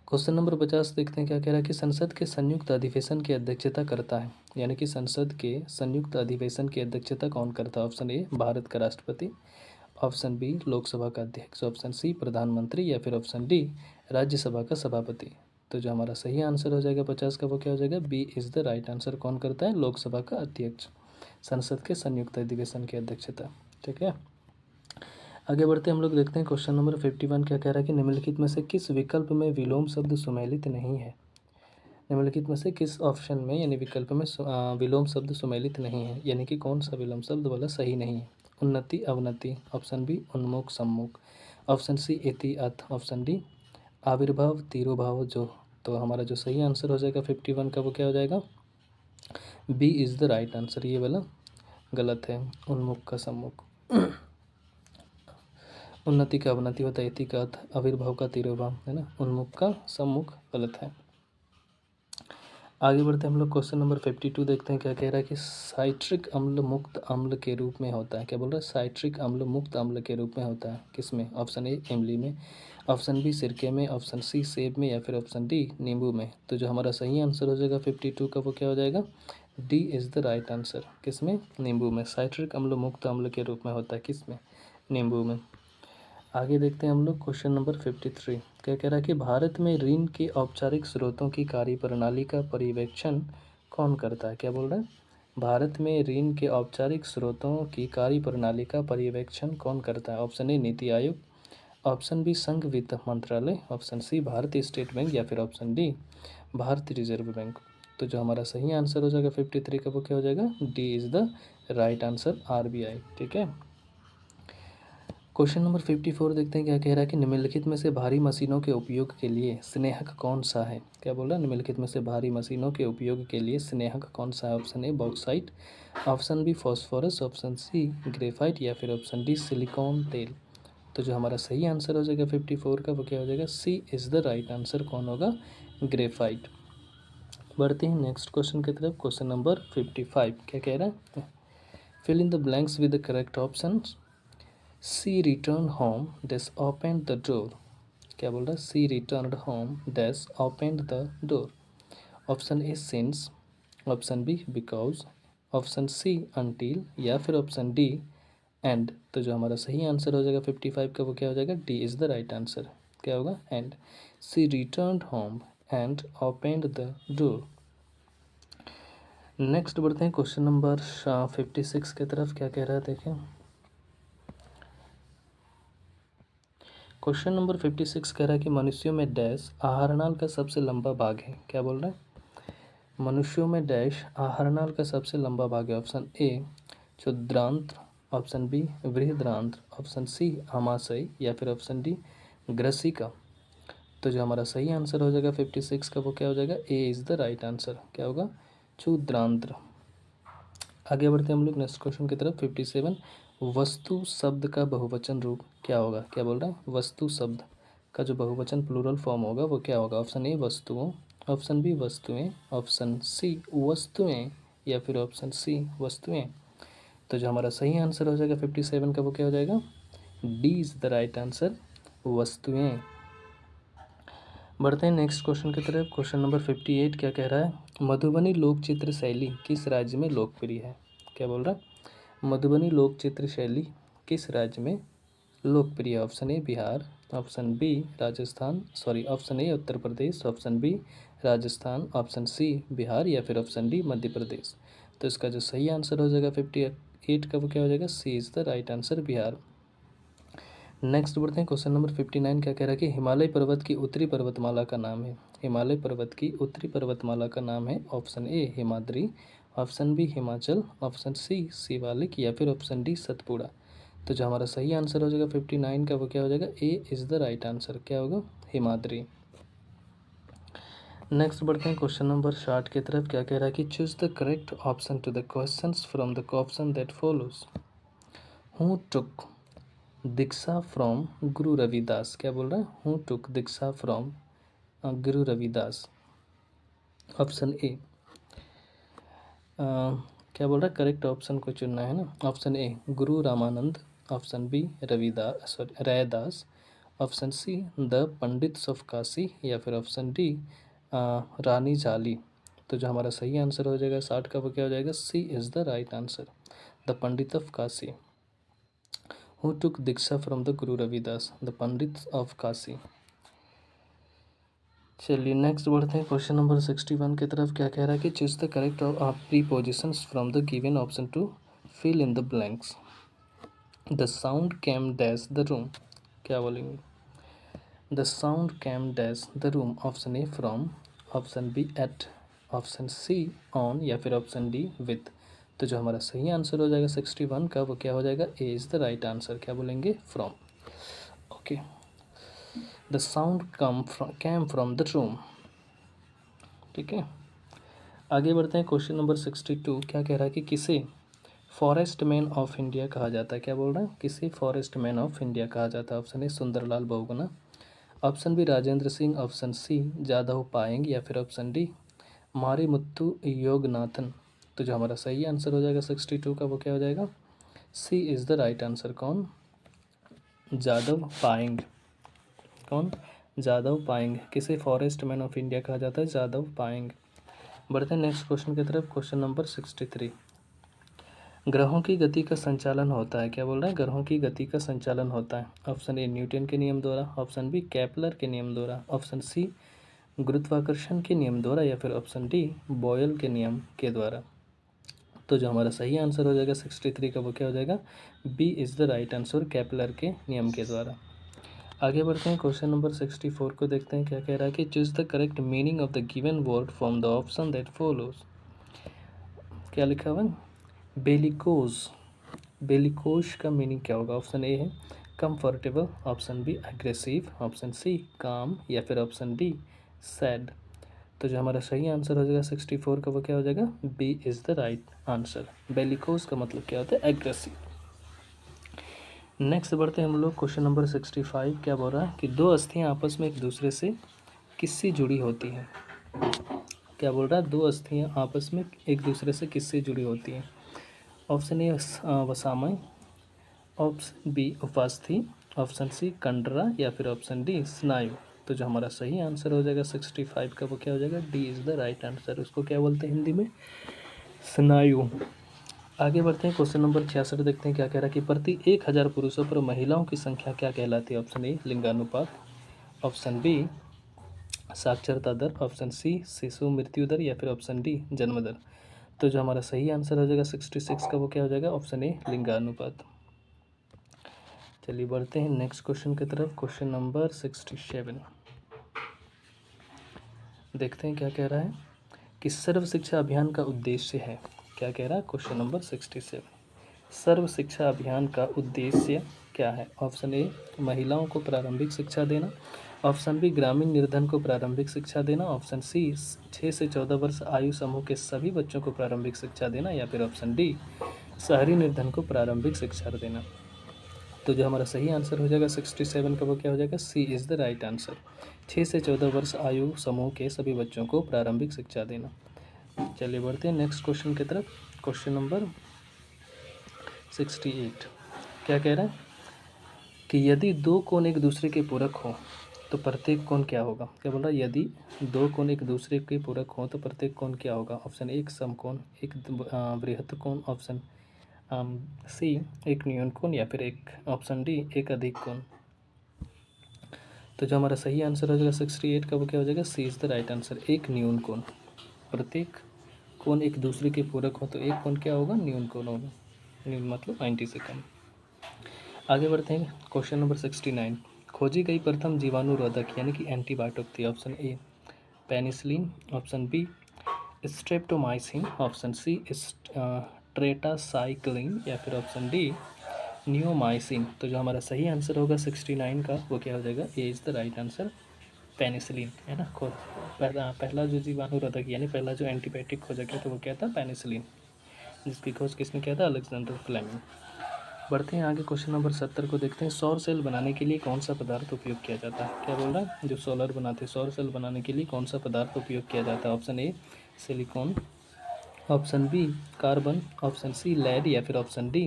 क्वेश्चन नंबर 50 देखते हैं। क्या कह रहा है कि संसद के संयुक्त अधिवेशन की अध्यक्षता करता है, यानी कि संसद के संयुक्त अधिवेशन की अध्यक्षता कौन करता है। ऑप्शन ए भारत का राष्ट्रपति, ऑप्शन बी लोकसभा का अध्यक्ष, ऑप्शन सी प्रधानमंत्री, या फिर ऑप्शन डी राज्यसभा का सभापति। तो जो हमारा सही आंसर हो जाएगा 50 का वो क्या हो जाएगा, B is the right answer. कौन करता है, लोकसभा का अध्यक्ष, संसद के संयुक्त अधिवेशन की अध्यक्षता। ठीक है, आगे बढ़ते हम लोग देखते हैं। क्वेश्चन नंबर 51 क्या कह रहा है कि निम्नलिखित में से किस विकल्प में विलोम शब्द सुमेलित नहीं है। निम्नलिखित में से किस ऑप्शन में यानी विकल्प में विलोम शब्द सुमेलित नहीं है, यानी कि कौन सा विलोम शब्द वाला सही नहीं है। उन्नति अवनति, ऑप्शन बी उन्मुख सम्मुख, ऑप्शन सी इति अथ, ऑप्शन डी आविर्भाव तिरोभाव जो। तो हमारा जो सही आंसर हो जाएगा 51 का वो क्या हो जाएगा, B is the right answer. ये वाला गलत है, उन्मुख का सम्मुख। उन्नति का अवनति होता है, इति का अथ, आविर्भाव का तिरोभाव, है ना, उन्मुख का सम्मुख गलत है। आगे बढ़ते हैं हम लोग। क्वेश्चन नंबर 52 देखते हैं। क्या कह रहा है कि साइट्रिक अम्ल मुक्त अम्ल के रूप में होता है। क्या बोल रहा है, साइट्रिक अम्ल मुक्त अम्ल के रूप में होता है किसमें। ऑप्शन ए इमली में, ऑप्शन बी सिरके में, ऑप्शन सी सेब में, या फिर ऑप्शन डी नींबू में। तो जो हमारा सही आंसर हो जाएगा 52 का वो क्या हो जाएगा, D is the right answer. किसमें, नींबू में। साइट्रिक अम्ल मुक्त अम्ल के रूप में होता है किसमें, नींबू में। आगे देखते हैं हम लोग। क्वेश्चन नंबर 53 क्या कह रहा है कि भारत में ऋण के औपचारिक स्रोतों की कार्यप्रणाली का पर्यवेक्षण कौन करता है। क्या बोल रहा है, भारत में ऋण के औपचारिक स्रोतों की कार्यप्रणाली का पर्यवेक्षण कौन करता है। ऑप्शन ए नीति आयोग, ऑप्शन बी संघ वित्त मंत्रालय, ऑप्शन सी भारतीय स्टेट बैंक, या फिर ऑप्शन डी भारतीय रिजर्व बैंक। तो जो हमारा सही आंसर हो जाएगा 53 का वो क्या हो जाएगा, D is the right answer, RBI. ठीक है, क्वेश्चन नंबर 54 देखते हैं। क्या कह रहा है कि निम्नलिखित में से भारी मशीनों के उपयोग के लिए स्नेहक कौन सा है। क्या बोल रहा है, निम्नलिखित में से भारी मशीनों के उपयोग के लिए स्नेहक कौन सा है। Option A bauxite, option B phosphorus, option C graphite, या फिर ऑप्शन डी सिलिकॉन तेल। तो जो हमारा सही आंसर हो जाएगा 54 का वो क्या हो जाएगा, C is the right answer. कौन होगा, ग्रेफाइट। बढ़ते हैं नेक्स्ट क्वेश्चन की तरफ। क्वेश्चन नंबर 55 क्या कह रहा है, fill in the blanks with the correct option. She returned home, dash opened the door। क्या बोल रहा है, She returned home, dash opened the door। Option A since, option B because, option C until, या फिर option D and. तो जो हमारा सही आंसर हो जाएगा 55 का वो क्या हो जाएगा, D is the right answer. क्या होगा, and. She returned home and opened the door. Next बढ़ते हैं क्वेश्चन नंबर 56 की तरफ। क्या कह रहा है देखें। क्वेश्चन नंबर 56 कह रहा है कि मनुष्यों में डैश आहारनाल का सबसे लंबा भाग है। क्या बोल रहा है, मनुष्यों में डैश आहारनाल का सबसे लंबा भाग है। ऑप्शन ए क्षुद्रांत्र, ऑप्शन बी बृहद्रांत्र, ऑप्शन सी आमाशय, या फिर ऑप्शन डी ग्रसिका। तो जो हमारा सही आंसर हो जाएगा 56 का वो क्या हो जाएगा, A is the right answer. क्या होगा, क्षुद्रांत्र। आगे बढ़ते हैं हम लोग नेक्स्ट क्वेश्चन की तरफ। 57 वस्तु शब्द का बहुवचन रूप क्या होगा। क्या बोल रहा है, वस्तु शब्द का जो बहुवचन प्लूरल फॉर्म होगा वो क्या होगा। ऑप्शन ए वस्तुओं, ऑप्शन बी वस्तुएं, ऑप्शन सी वस्तुएं, या फिर ऑप्शन सी वस्तुएं। तो जो हमारा सही आंसर हो जाएगा 57 का वो क्या हो जाएगा, D is the right answer, वस्तुएं। बढ़ते हैं नेक्स्ट क्वेश्चन की तरफ। क्वेश्चन नंबर 58 क्या कह रहा है, मधुबनी लोक चित्र शैली किस राज्य में लोकप्रिय है। क्या बोल रहा है, मधुबनी लोक चित्र शैली किस राज्य में लोकप्रिय है। Option A Bihar, option B Rajasthan, option A Uttar Pradesh, option B Rajasthan, option C Bihar, या फिर ऑप्शन डी मध्य प्रदेश। तो इसका जो सही आंसर हो जाएगा 58 का वो क्या हो जाएगा, C is the right answer, Bihar. Next बढ़ते हैं क्वेश्चन नंबर 59 क्या कह रहा है कि हिमालय पर्वत की उत्तरी पर्वतमाला का नाम है। हिमालय पर्वत की उत्तरी पर्वतमाला का नाम है option A Himadri, option B Himachal, option C Shivalik या फिर ऑप्शन डी सतपुड़ा। तो जो हमारा सही आंसर हो जाएगा 59 का वो क्या हो जाएगा, A is the right answer, क्या होगा, हिमाद्री। नेक्स्ट बढ़ते हैं क्वेश्चन नंबर 60 की तरफ। क्या कह रहा है कि choose the correct option to the questions from the option that follows. Who took diksha from Guru Ravidas, क्या बोल रहा है, who took diksha from Guru Ravidas. Option A क्या बोल रहा है, करेक्ट ऑप्शन को चुनना है ना। Option A Guru Ramanand, option B Ravidas sorry Raidas, option C the pundits of Kashi या फिर ऑप्शन डी रानी झाली। तो जो हमारा सही आंसर हो जाएगा 60 का वो क्या हो जाएगा, C is the right answer, the pandit of Kashi. Who took diksha from the guru Ravidas, the pandit of Kashi. चलिए नेक्स्ट बढ़ते हैं क्वेश्चन नंबर 61 की तरफ। क्या कह रहा है कि choose the correct prepositions from the given option to fill in the blanks. The sound came dash the room, क्या बोलेंगे, the sound came dash the room. Option A from, option B at, option C on या फिर option D with. तो जो हमारा सही answer हो जाएगा 61 का वो क्या हो जाएगा, A is the right answer, क्या बोलेंगे, from. Okay, the sound came from the room. ठीक है, आगे बढ़ते हैं क्वेश्चन नंबर 62। क्या कह रहा है कि किसे फॉरेस्ट मैन ऑफ इंडिया कहा जाता है, क्या बोल रहा है, किसे फॉरेस्ट मैन ऑफ इंडिया कहा जाता है। Option A Sunderlal Bahuguna, option B Rajendra Singh, option C Jadav Payeng या फिर ऑप्शन डी मारीमुत्तु योगनाथन। तो जो हमारा सही आंसर हो जाएगा 62 का वो क्या हो जाएगा, C is the right answer. कौन, जादव पाएंग। कौन, जादव पाएंग। किसे फॉरेस्ट मैन ऑफ इंडिया कहा जाता है, जादव पाएंग। बढ़ते हैं नेक्स्ट क्वेश्चन की तरफ। Question number 63। ग्रहों की गति का संचालन होता है, क्या बोल रहा है, ग्रहों की गति का संचालन होता है। ऑप्शन ए न्यूटन के नियम द्वारा, ऑप्शन बी केपलर के नियम द्वारा, ऑप्शन सी गुरुत्वाकर्षण के नियम द्वारा या फिर ऑप्शन डी बॉयल के नियम के द्वारा। तो जो हमारा सही आंसर हो जाएगा 63 का वो क्या हो जाएगा, B is the right answer, Kepler के नियम के द्वारा। आगे बढ़ते हैं क्वेश्चन नंबर 64 को देखते हैं। क्या कह रहा है कि choose the correct meaning of the given word from the option that follows. क्या लिखा हुआ है, बेलिकोज। बेलिकोज का मीनिंग क्या होगा। ऑप्शन ए है comfortable, option B aggressive, option C calm या फिर ऑप्शन डी सैड। तो जो हमारा सही आंसर हो जाएगा 64 का वो क्या हो जाएगा, B is the right answer. Bellicose का मतलब क्या होता है, एग्रेसिव। नेक्स्ट बढ़ते हैं हम लोग क्वेश्चन नंबर 65। क्या बोल रहा है कि दो अस्थियां आपस में एक दूसरे से किससे जुड़ी होती हैं। क्या बोल रहा है, दो अस्थियां आपस में एक दूसरे से किससे जुड़ी होती हैं। ऑप्शन ए वसामय, ऑप्शन बी उपास्थि, ऑप्शन सी कंडरा या फिर ऑप्शन डी स्नायु। तो जो हमारा सही आंसर हो जाएगा 65 का वो क्या हो जाएगा, D is the right answer. उसको क्या बोलते हैं हिंदी में, स्नायु। आगे बढ़ते हैं क्वेश्चन नंबर 66 देखते हैं। क्या कह रहा है कि प्रति 1000 पुरुषों पर महिलाओं की संख्या क्या कहलाती है। ऑप्शन ए लिंगानुपात, ऑप्शन बी साक्षरता दर, ऑप्शन सी शिशु मृत्यु दर या फिर ऑप्शन डी जन्म दर। तो जो हमारा सही आंसर हो जाएगा 66 का वो क्या हो जाएगा, ऑप्शन ए लिंगानुपात। चलिए बढ़ते हैं नेक्स्ट क्वेश्चन की तरफ। क्वेश्चन नंबर 67 देखते हैं। क्या कह रहा है कि सर्व शिक्षा अभियान का उद्देश्य है। क्या कह रहा है, क्वेश्चन नंबर 67, सर्व शिक्षा अभियान का उद्देश्य क्या है। ऑप्शन ए महिलाओं को प्रारंभिक शिक्षा देना, ऑप्शन बी ग्रामीण निर्धन को प्रारंभिक शिक्षा देना, ऑप्शन सी 6 से 14 वर्ष आयु समूह के सभी बच्चों को प्रारंभिक शिक्षा देना या फिर ऑप्शन डी शहरी निर्धन को प्रारंभिक शिक्षा देना। तो जो हमारा सही आंसर हो जाएगा 67 का वो क्या हो जाएगा, C is the right answer, 6 से 14 वर्ष आयु समूह के सभी बच्चों को प्रारंभिक शिक्षा देना। चलिए बढ़ते हैं नेक्स्ट क्वेश्चन की तरफ। क्वेश्चन नंबर 68 क्या कह रहा है कि यदि दो कोण एक दूसरे के पूरक हो तो प्रत्येक कोण क्या होगा। क्या बोल रहा है, यदि दो कोण एक दूसरे के पूरक हो तो प्रत्येक कोण क्या होगा। ऑप्शन एक समकोण, एक बृहत कोण, ऑप्शन सी एक न्यून कोण या फिर एक ऑप्शन डी एक अधिक कोण। तो जो हमारा सही आंसर हो जाएगा 68 का वो क्या हो जाएगा, C is the right answer, एक न्यून कोण। प्रत्येक कोण एक दूसरे के पूरक हो तो एक कोण क्या होगा, न्यून कोण होगा। न्यून मतलब 90 से कम। आगे बढ़ते हैं क्वेश्चन नंबर 69। खोजी गई प्रथम जीवाणुरोधक यानी कि एंटीबायोटिक थी। Option A penicillin, option B streptomycin, option C tetracycline या फिर ऑप्शन डी नियोमाइसिन। तो जो हमारा सही आंसर होगा 69 का वो क्या हो जाएगा, A is the right answer penicillin, है ना। पहला जो जीवाणुरोधक यानी पहला जो एंटीबायोटिक खोजा गया तो वो क्या था, पेनिसिलिन, जिसकी खोज किसने किया था, अलेक्जेंडर फ्लेमिंग। बढ़ते हैं आगे, क्वेश्चन नंबर 70 को देखते हैं। सौर सेल बनाने के लिए कौन सा पदार्थ उपयोग किया जाता है। क्या बोल रहा है, जो सोलर बनाते हैं, सौर सेल बनाने के लिए कौन सा पदार्थ उपयोग किया जाता है। Option A silicon, option B carbon, option C lead या फिर ऑप्शन डी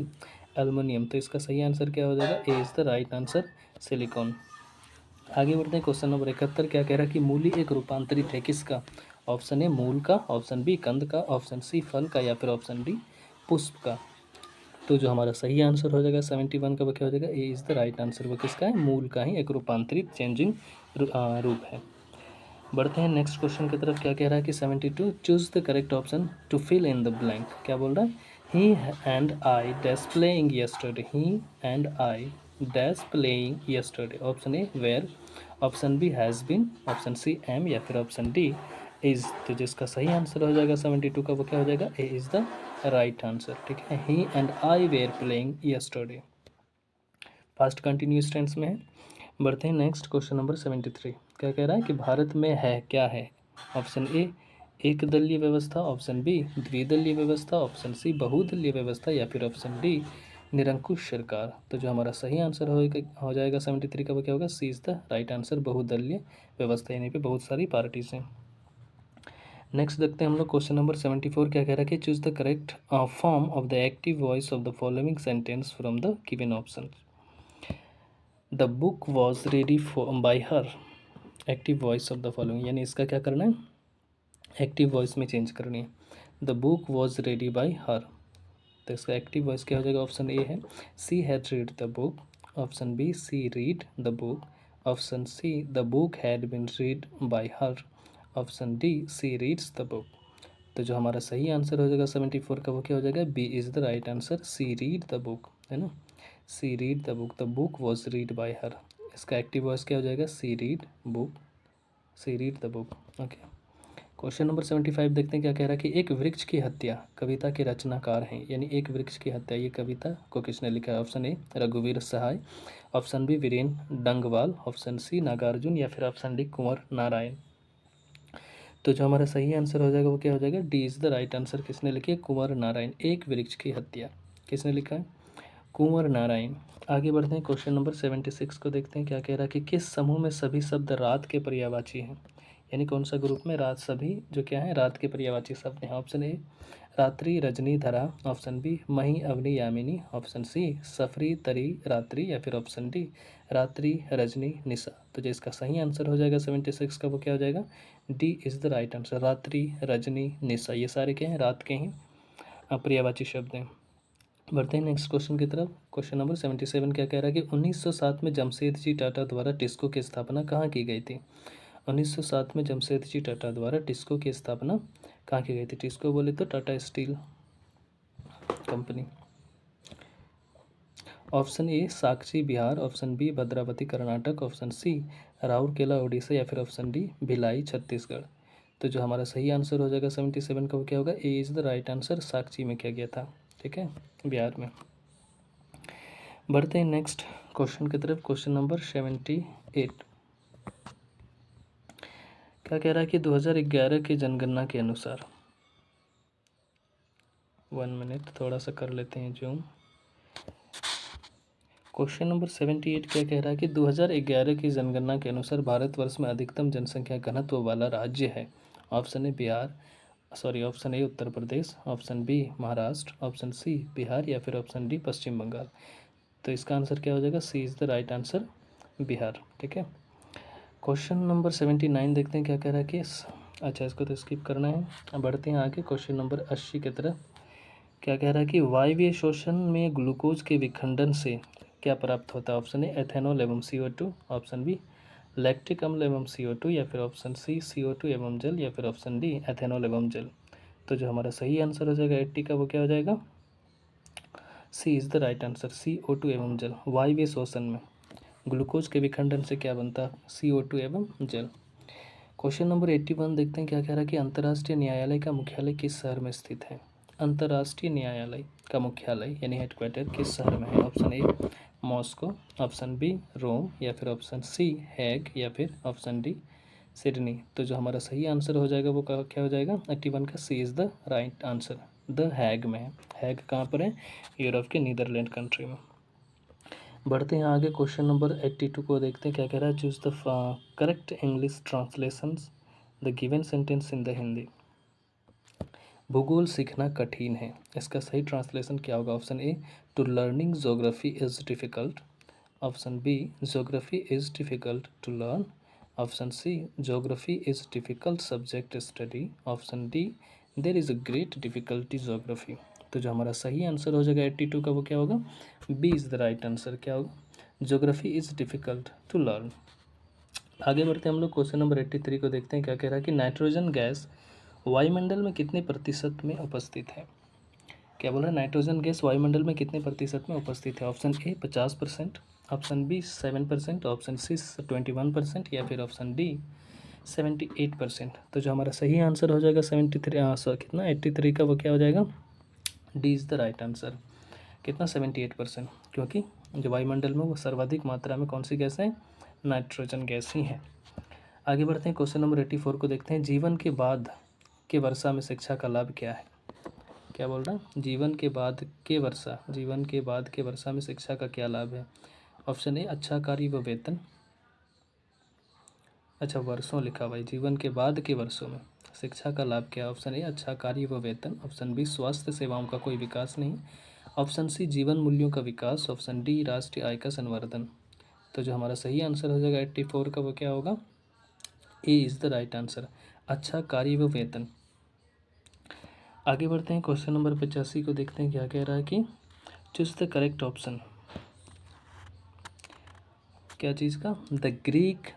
एल्युमिनियम। तो इसका सही आंसर क्या हो जाएगा, A is the right answer silicon. आगे बढ़ते हैं, क्वेश्चन नंबर 71 क्या कह रहा है कि मूली एक रूपांतरित है किसका। ऑप्शन ए मूल का, ऑप्शन बी कंद का, ऑप्शन सी फल का या फिर ऑप्शन डी पुष्प का। तो जो हमारा सही आंसर हो जाएगा 71 का वो क्या हो जाएगा, A is the right answer. वो किसका है, मूल का ही एक रूपांतरित चेंजिंग रूप है। बढ़ते हैं नेक्स्ट क्वेश्चन की तरफ। क्या कह रहा है कि 72 choose the correct option to fill in the blank. क्या बोल रहा है, he and I dash playing yesterday, he and I dash playing yesterday. Option A were, option B has been, option C am या फिर option D is. तो जिसका सही answer हो जाएगा 72 का वो क्या हो जाएगा, A is the right answer. ठीक है, he and I were playing yesterday, past continuous tense में है। बढ़ते हैं नेक्स्ट क्वेश्चन नंबर 73। क्या कह रहा है कि भारत में है क्या है। ऑप्शन ए एक दलीय व्यवस्था, ऑप्शन बी द्विदलीय व्यवस्था, ऑप्शन सी बहुदलीय व्यवस्था या फिर ऑप्शन डी निरंकुश सरकार। तो जो हमारा सही आंसर हो जाएगा 73 का वो क्या होगा, सी इज़ द राइट आंसर, बहुदलीय व्यवस्था, यानी पे बहुत सारी पार्टीज हैं। नेक्स्ट देखते हैं हम लोग क्वेश्चन नंबर 74। क्या कह रहा है कि choose the correct form of the active voice of the following sentence from the given option. The book was ready by her, active voice of the following, यानी इसका क्या करना है, एक्टिव वॉइस में चेंज करनी है। The book was ready by her, तो इसका एक्टिव वॉइस क्या हो जाएगा, ऑप्शन ए है she had read the book, option B she read the book, option C the book had been read by her, option D she reads the book. तो जो हमारा सही आंसर हो जाएगा 74 का वो क्या हो जाएगा, B is the right answer, she read the book, है ना। She read the book, the book was read by her. इसका एक्टिव वॉइस क्या हो जाएगा, she read book, she read the book. Okay, question number 75 देखते हैं। क्या कह रहा है कि एक वृक्ष की हत्या कविता के रचनाकार हैं, यानी एक वृक्ष की हत्या ये कविता को किसने लिखा है। ऑप्शन ए रघुवीर Sahay, option B Viren Dangwal, option C Nagarjun या फिर ऑप्शन डी कुंवर नारायण। तो जो हमारा सही आंसर हो जाएगा वो क्या हो जाएगा, D is the right answer. किसने लिखी है, कुंवर नारायण। एक वृक्ष की हत्या किसने लिखा है, कुंवर नारायण। आगे बढ़ते हैं, क्वेश्चन नंबर 76 को देखते हैं। क्या कह रहा है कि किस समूह में सभी शब्द रात के पर्यायवाची हैं, यानी कौन सा ग्रुप में रात सभी जो क्या है रात के पर्यायवाची शब्द हैं। ऑप्शन ए रात्रि रजनी धरा, ऑप्शन बी मही अवनी यामिनी, ऑप्शन सी सफरी तरी रात्रि या फिर ऑप्शन डी रात्रि रजनी निशा। तो जो इसका सही आंसर हो जाएगा 76 का वो क्या हो जाएगा, D is the right answer, रात्रि रजनी निशा, ये सारे क्या हैं रात के ही पर्यायवाची शब्द हैं। बढ़ते हैं नेक्स्ट क्वेश्चन की तरफ। क्वेश्चन नंबर 77 क्या कह रहा है कि 1907 में जमशेदजी टाटा द्वारा टिस्को की स्थापना कहाँ की गई थी। 1907 में जमशेदजी टाटा द्वारा टिस्को की स्थापना कहाँ की गई थी। टिस्को बोले तो Tata steel company. Option A Sakchi Bihar, option B Bhadravati Karnataka, option C Rourkela Orissa या फिर ऑप्शन डी भिलाई छत्तीसगढ़। तो जो हमारा सही आंसर हो जाएगा 77 का वो क्या होगा, A is the right answer, साक्षी में किया गया था। ठीक है, बिहार में। बढ़ते हैं नेक्स्ट क्वेश्चन की तरफ। क्वेश्चन नंबर 78 क्या कह रहा है कि 2011 की जनगणना के अनुसार, 1 मिनट थोड़ा सा कर लेते हैं जूम। क्वेश्चन नंबर 78 क्या कह रहा है कि 2011 की जनगणना के अनुसार भारतवर्ष में अधिकतम जनसंख्या घनत्व वाला राज्य है। Option A Bihar, sorry option A Uttar Pradesh, option B Maharashtra, option C Bihar या फिर ऑप्शन डी पश्चिम बंगाल। तो इसका आंसर क्या हो जाएगा, C is the right answer, Bihar. ठीक है, क्वेश्चन नंबर 79 देखते हैं। क्या कह रहा है कि अच्छा इसको तो स्किप करना है। बढ़ते हैं आगे क्वेश्चन नंबर 80 की तरफ। क्या कह रहा है कि वायवीय शोषण में ग्लूकोज के विखंडन से क्या प्राप्त होता है। ऑप्शन ए एथेनॉल एवं CO2, ऑप्शन बी लैक्टिक अम्ल एवं CO2 या फिर ऑप्शन सी CO2 एवं जल या फिर ऑप्शन डी एथेनॉल एवं जल। तो जो हमारा सही आंसर हो जाएगा 80 का वो क्या हो जाएगा, C is the right answer. CO2 एवं जल। वायवीय शोषण में ग्लूकोज के विखंडन से क्या बनता है? CO2 एवं जल। क्वेश्चन नंबर 81 देखते हैं क्या कह रहा है कि अंतर्राष्ट्रीय न्यायालय का मुख्यालय किस शहर में स्थित है? अंतर्राष्ट्रीय न्यायालय का मुख्यालय यानी हेडक्वार्टर किस शहर में है? Option A Moscow, option B Rome, या फिर ऑप्शन सी हैग, या फिर ऑप्शन डी सिडनी। तो जो हमारा सही आंसर हो जाएगा वो क्या हो जाएगा? 81 का C is the right answer. The Hague में है। हैग कहाँ पर है? यूरोप के नीदरलैंड कंट्री में। बढ़ते हैं आगे। क्वेश्चन नंबर 82 को देखते हैं क्या कह रहा है। Choose the correct English translations the given sentence in the Hindi. भूगोल सीखना कठिन है, इसका सही ट्रांसलेशन क्या होगा? Option A to learning geography is difficult, option B geography is difficult to learn, option C geography is difficult subject study, option D there is a great difficulty geography. तो जो हमारा सही आंसर हो जाएगा 82 का वो क्या होगा? B is the right answer. क्या होगा? Geography is difficult to learn. आगे बढ़ते हैं हम लोग क्वेश्चन नंबर 83 को देखते हैं क्या कह रहा है कि नाइट्रोजन गैस वायुमंडल में कितने प्रतिशत में उपस्थित है? क्या बोल रहा है? नाइट्रोजन गैस वायुमंडल में कितने प्रतिशत में उपस्थित है? Option A 50%, option B 7%, option C 21%, या फिर ऑप्शन डी 78%। तो जो हमारा सही आंसर हो जाएगा 73 कितना 83 का वो क्या हो जाएगा? D is the right answer. कितना? 78%। क्योंकि जो वायुमंडल में वो सर्वाधिक मात्रा में कौन सी गैस है? नाइट्रोजन गैस ही है। आगे बढ़ते हैं क्वेश्चन नंबर 84 को देखते हैं। जीवन के बाद के वर्षा में शिक्षा का लाभ क्या है? क्या बोल रहा है? जीवन के बाद के वर्षा में शिक्षा का क्या लाभ है? ऑप्शन ए अच्छा कार्य व वेतन। अच्छा वर्षों लिखा हुआ है, जीवन के बाद के वर्षों में शिक्षा का लाभ क्या है? ऑप्शन ए अच्छा कार्य व वेतन, ऑप्शन बी स्वास्थ्य सेवाओं का कोई विकास नहीं, ऑप्शन सी जीवन मूल्यों का विकास, ऑप्शन डी राष्ट्रीय आय का संवर्धन। तो जो हमारा सही आंसर हो जाएगा 84 का वो क्या होगा? A is the right answer, अच्छा कार्य व वेतन। आगे बढ़ते हैं क्वेश्चन नंबर 85 को देखते हैं क्या कह रहा है कि चूज द करेक्ट ऑप्शन। क्या चीज़ का? The Greek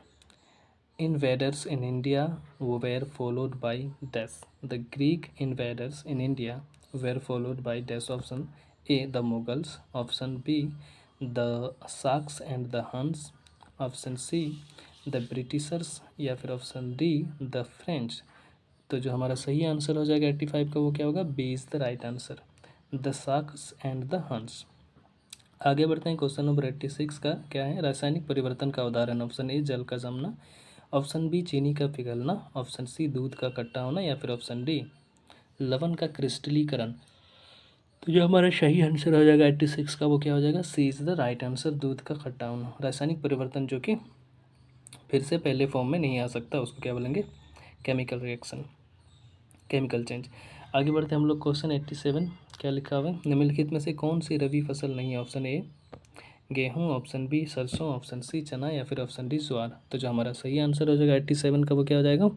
invaders in India were followed by dash. The Greek invaders in India were followed by dash. Option A the Mughals, option B the Sacs and the Huns, option C the Britishers, या फिर option D the French. तो जो हमारा सही answer हो जाएगा 85 का वो क्या होगा? B is the right answer, the sax and the Huns. आगे बढ़ते हैं क्वेश्चन नंबर 86 का क्या है? रासायनिक परिवर्तन का उदाहरण। ऑप्शन ए जल का जमना, ऑप्शन बी चीनी का पिघलना, ऑप्शन सी दूध का खट्टा होना, या फिर ऑप्शन डी लवण का क्रिस्टलीकरण। तो जो हमारा सही आंसर हो जाएगा 86 का वो क्या हो जाएगा? C is the right answer, दूध का खट्टा होना। रासायनिक परिवर्तन जो कि फिर से पहले फॉर्म में नहीं आ सकता, उसको क्या बोलेंगे? Chemical reaction, chemical change. आगे बढ़ते हैं हम लोग क्वेश्चन 87 क्या लिखा हुआ है? निम्नलिखित में से कौन सी रबी फसल नहीं है? ऑप्शन ए गेहूँ, ऑप्शन बी सरसों, ऑप्शन सी चना, या फिर ऑप्शन डी ज्वार। तो जो हमारा सही आंसर हो जाएगा 87 का वो क्या हो जाएगा?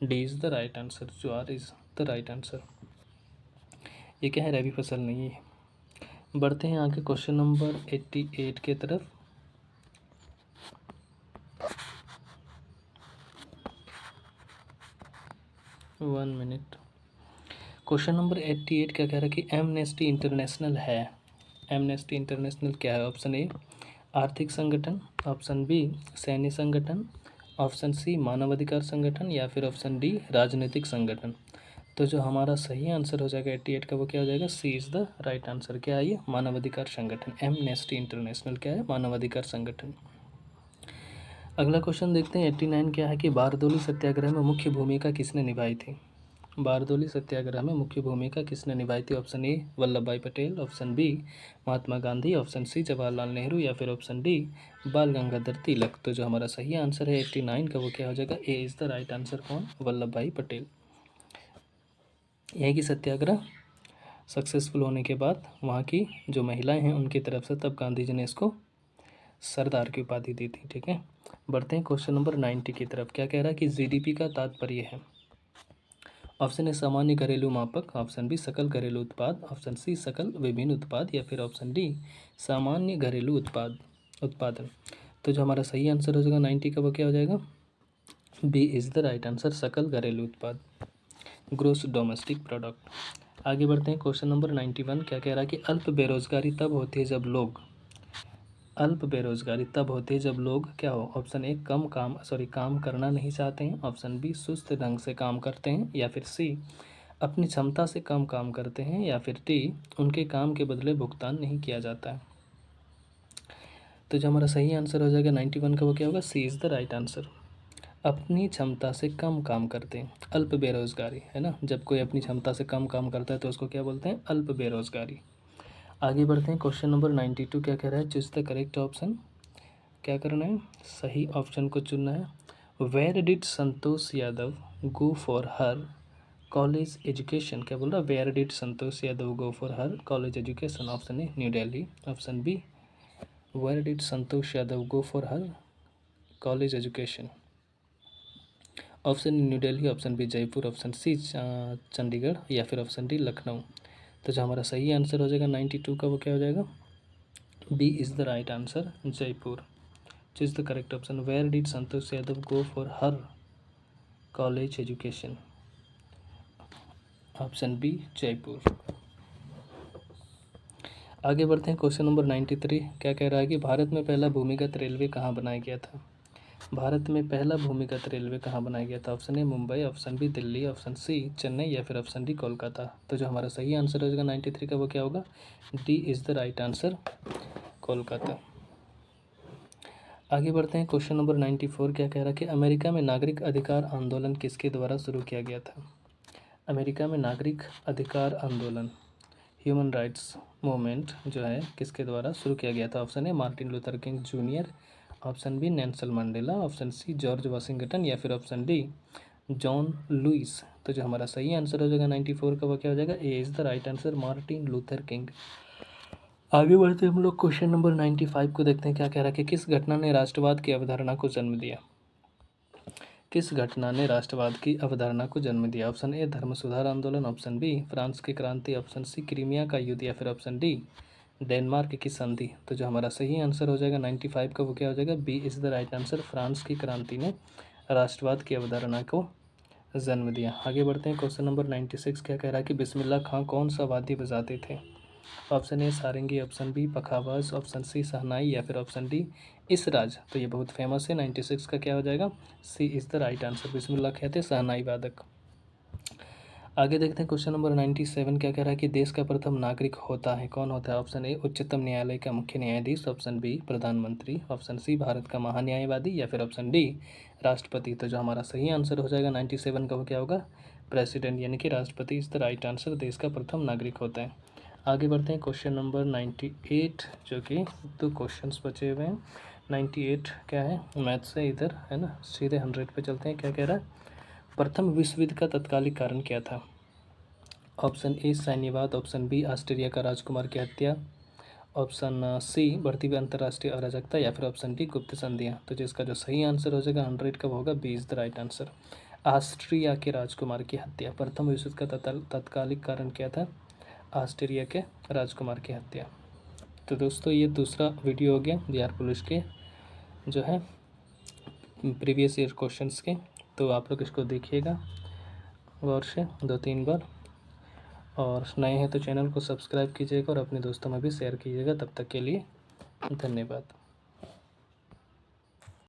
D is the right answer, jowar is the right answer. ये क्या है? रबी फसल नहीं है। बढ़ते हैं आगे क्वेश्चन नंबर 88 के तरफ। One minute. क्वेश्चन नंबर 88 क्या कह रहा है कि एमनेस्टी इंटरनेशनल है। एमनेस्टी इंटरनेशनल क्या है? ऑप्शन ए आर्थिक संगठन, ऑप्शन बी सैन्य संगठन, ऑप्शन सी मानवाधिकार संगठन, या फिर ऑप्शन डी राजनीतिक संगठन। तो जो हमारा सही आंसर हो जाएगा 88 का वो क्या हो जाएगा? C is the right answer. क्या है ये? मानवाधिकार संगठन। एमनेस्टी इंटरनेशनल क्या है? मानवाधिकार संगठन। अगला क्वेश्चन देखते हैं 89 क्या है कि बारदोली सत्याग्रह में मुख्य भूमिका किसने निभाई थी? बारदोली सत्याग्रह में मुख्य भूमिका किसने निभाई थी? ऑप्शन ए वल्लभ भाई Patel, option B Mahatma Gandhi, option C Jawaharlal Nehru, या फिर ऑप्शन डी बाल गंगाधर तिलक। तो जो हमारा सही आंसर है 89 का वो क्या हो जाएगा? A is the right answer. कौन? वल्लभ भाई पटेल। यह कि सत्याग्रह सक्सेसफुल होने के बाद वहाँ की जो महिलाएं हैं उनकी तरफ से तब गांधी जी ने इसको सरदार की उपाधि दी थी। ठीक है, बढ़ते हैं क्वेश्चन नंबर 90 की तरफ। क्या कह रहा है कि जीडीपी का तात्पर्य है? ऑप्शन ए सामान्य घरेलू मापक, ऑप्शन बी सकल घरेलू उत्पाद, ऑप्शन सी सकल विभिन्न उत्पाद, या फिर ऑप्शन डी सामान्य घरेलू उत्पादन। तो जो हमारा सही आंसर हो जाएगा 90 का वो क्या हो जाएगा? B is the right answer, सकल घरेलू उत्पाद, ग्रोस डोमेस्टिक प्रोडक्ट। आगे बढ़ते हैं, क्वेश्चन नंबर 91 क्या कह रहा है कि अल्प बेरोजगारी तब होती है जब लोग, अल्प बेरोजगारी तब होती है जब लोग क्या हो, ऑप्शन ए काम करना नहीं चाहते हैं, ऑप्शन बी सुस्त ढंग से काम करते हैं, या फिर सी अपनी क्षमता से कम काम करते हैं, या फिर डी उनके काम के बदले भुगतान नहीं किया जाता है। तो जो हमारा सही आंसर हो जाएगा 91 का वो क्या होगा, सी इज़ द राइट आंसर। अपनी क्षमता से कम काम करते हैं, अल्प बेरोजगारी है ना, जब कोई अपनी क्षमता से कम काम करता है तो उसको क्या बोलते हैं, अल्प बेरोजगारी। आगे बढ़ते हैं, क्वेश्चन नंबर 92 क्या कह रहा है, चूज द करेक्ट ऑप्शन। क्या करना है, सही ऑप्शन को चुनना है। Where did Santosh Yadav go for her college education, क्या बोल रहा है, where did Santosh Yadav go for her college education, option A new Delhi, option B where did Santosh Yadav go for her college education, option new Delhi, option B Jaipur, option C Chandigarh, या फिर option D Lucknow. तो जो हमारा सही आंसर हो जाएगा 92 का वो क्या हो जाएगा, B is the right answer, Jaipur. Choose the correct option, where did Santosh Yadav go for her college education, option B Jaipur. आगे बढ़ते हैं, क्वेश्चन नंबर 93 क्या कह रहा है कि भारत में पहला भूमिगत रेलवे कहाँ बनाया गया था। भारत में पहला भूमिगत रेलवे कहाँ बनाया गया था, option A Mumbai, option B Delhi, option C Chennai, या फिर ऑप्शन डी कोलकाता। तो जो हमारा सही आंसर हो जाएगा 93 का वो क्या होगा, D is the right answer, Kolkata. आगे बढ़ते हैं, क्वेश्चन नंबर 94 क्या कह रहा है कि अमेरिका में नागरिक अधिकार आंदोलन किसके द्वारा शुरू किया गया था। अमेरिका में नागरिक अधिकार आंदोलन, ह्यूमन राइट्स मूवमेंट जो है किसके द्वारा शुरू किया गया था, option A Martin Luther King junior, option B Nelson Mandela, option C George Washington, या फिर ऑप्शन डी जॉन लुइस। तो जो हमारा सही आंसर हो जाएगा 94 का वो क्या हो जाएगा, A is the right answer, Martin Luther king. आगे बढ़ते हम लोग क्वेश्चन नंबर 95 को देखते हैं, क्या कह रहा है कि किस घटना ने राष्ट्रवाद की अवधारणा को जन्म दिया। किस घटना ने राष्ट्रवाद की अवधारणा को जन्म दिया, ऑप्शन ए धर्म सुधार आंदोलन, ऑप्शन बी फ्रांस की क्रांति, ऑप्शन सी क्रीमिया का युद्ध, या फिर ऑप्शन डी डेनमार्क की संधि। तो जो हमारा सही आंसर हो जाएगा 95 का वो क्या हो जाएगा, B is the right answer, France की क्रांति ने राष्ट्रवाद की अवधारणा को जन्म दिया। आगे बढ़ते हैं, क्वेश्चन नंबर 96 क्या कह रहा है कि बिस्मिल्लाह खां कौन सा वाद्य बजाते थे, option A sarangi, option B pakhawaj, option C shehnai, या फिर ऑप्शन डी इसराज। तो ये बहुत फेमस है, 96 का क्या हो जाएगा, C is the right answer, बिस्मिल्लाह कहते शहनाई वादक। आगे देखते हैं, क्वेश्चन नंबर 97 क्या कह रहा है कि देश का प्रथम नागरिक होता है, कौन होता है, ऑप्शन ए उच्चतम न्यायालय का मुख्य न्यायाधीश, ऑप्शन बी प्रधानमंत्री, ऑप्शन सी भारत का महान्यायवादी, या फिर ऑप्शन डी राष्ट्रपति। तो जो हमारा सही आंसर हो जाएगा 97 का वो क्या होगा, प्रेसिडेंट, यानी कि राष्ट्रपति इज़ द राइट आंसर, देश का प्रथम नागरिक होता है। आगे बढ़ते हैं, क्वेश्चन नंबर 98 जो कि 2 क्वेश्चंस बचे हुए हैं। 98 क्या है, मैथ से इधर है ना, सीधे 100 पे चलते हैं। क्या कह रहा है, प्रथम विश्व युद्ध का तत्कालिक कारण क्या था, ऑप्शन ए सैन्यवाद, ऑप्शन बी ऑस्ट्रेलिया का राजकुमार की हत्या, ऑप्शन सी बढ़ती हुई अंतर्राष्ट्रीय अराजकता, या फिर ऑप्शन डी गुप्त संधियाँ। तो जिसका जो सही आंसर हो जाएगा 100 का वो होगा, B is the right answer, Austria के राजकुमार की हत्या। प्रथम विश्व युद्ध का तत्कालिक कारण क्या था, ऑस्ट्रिया के राजकुमार की हत्या। तो दोस्तों ये दूसरा वीडियो हो गया बिहार पुलिस के जो है प्रीवियस ईयर क्वेश्चंस के। तो आप लोग इसको देखिएगा गौर से 2-3 बार, और नए हैं तो चैनल को सब्सक्राइब कीजिएगा और अपने दोस्तों में भी शेयर कीजिएगा। तब तक के लिए धन्यवाद।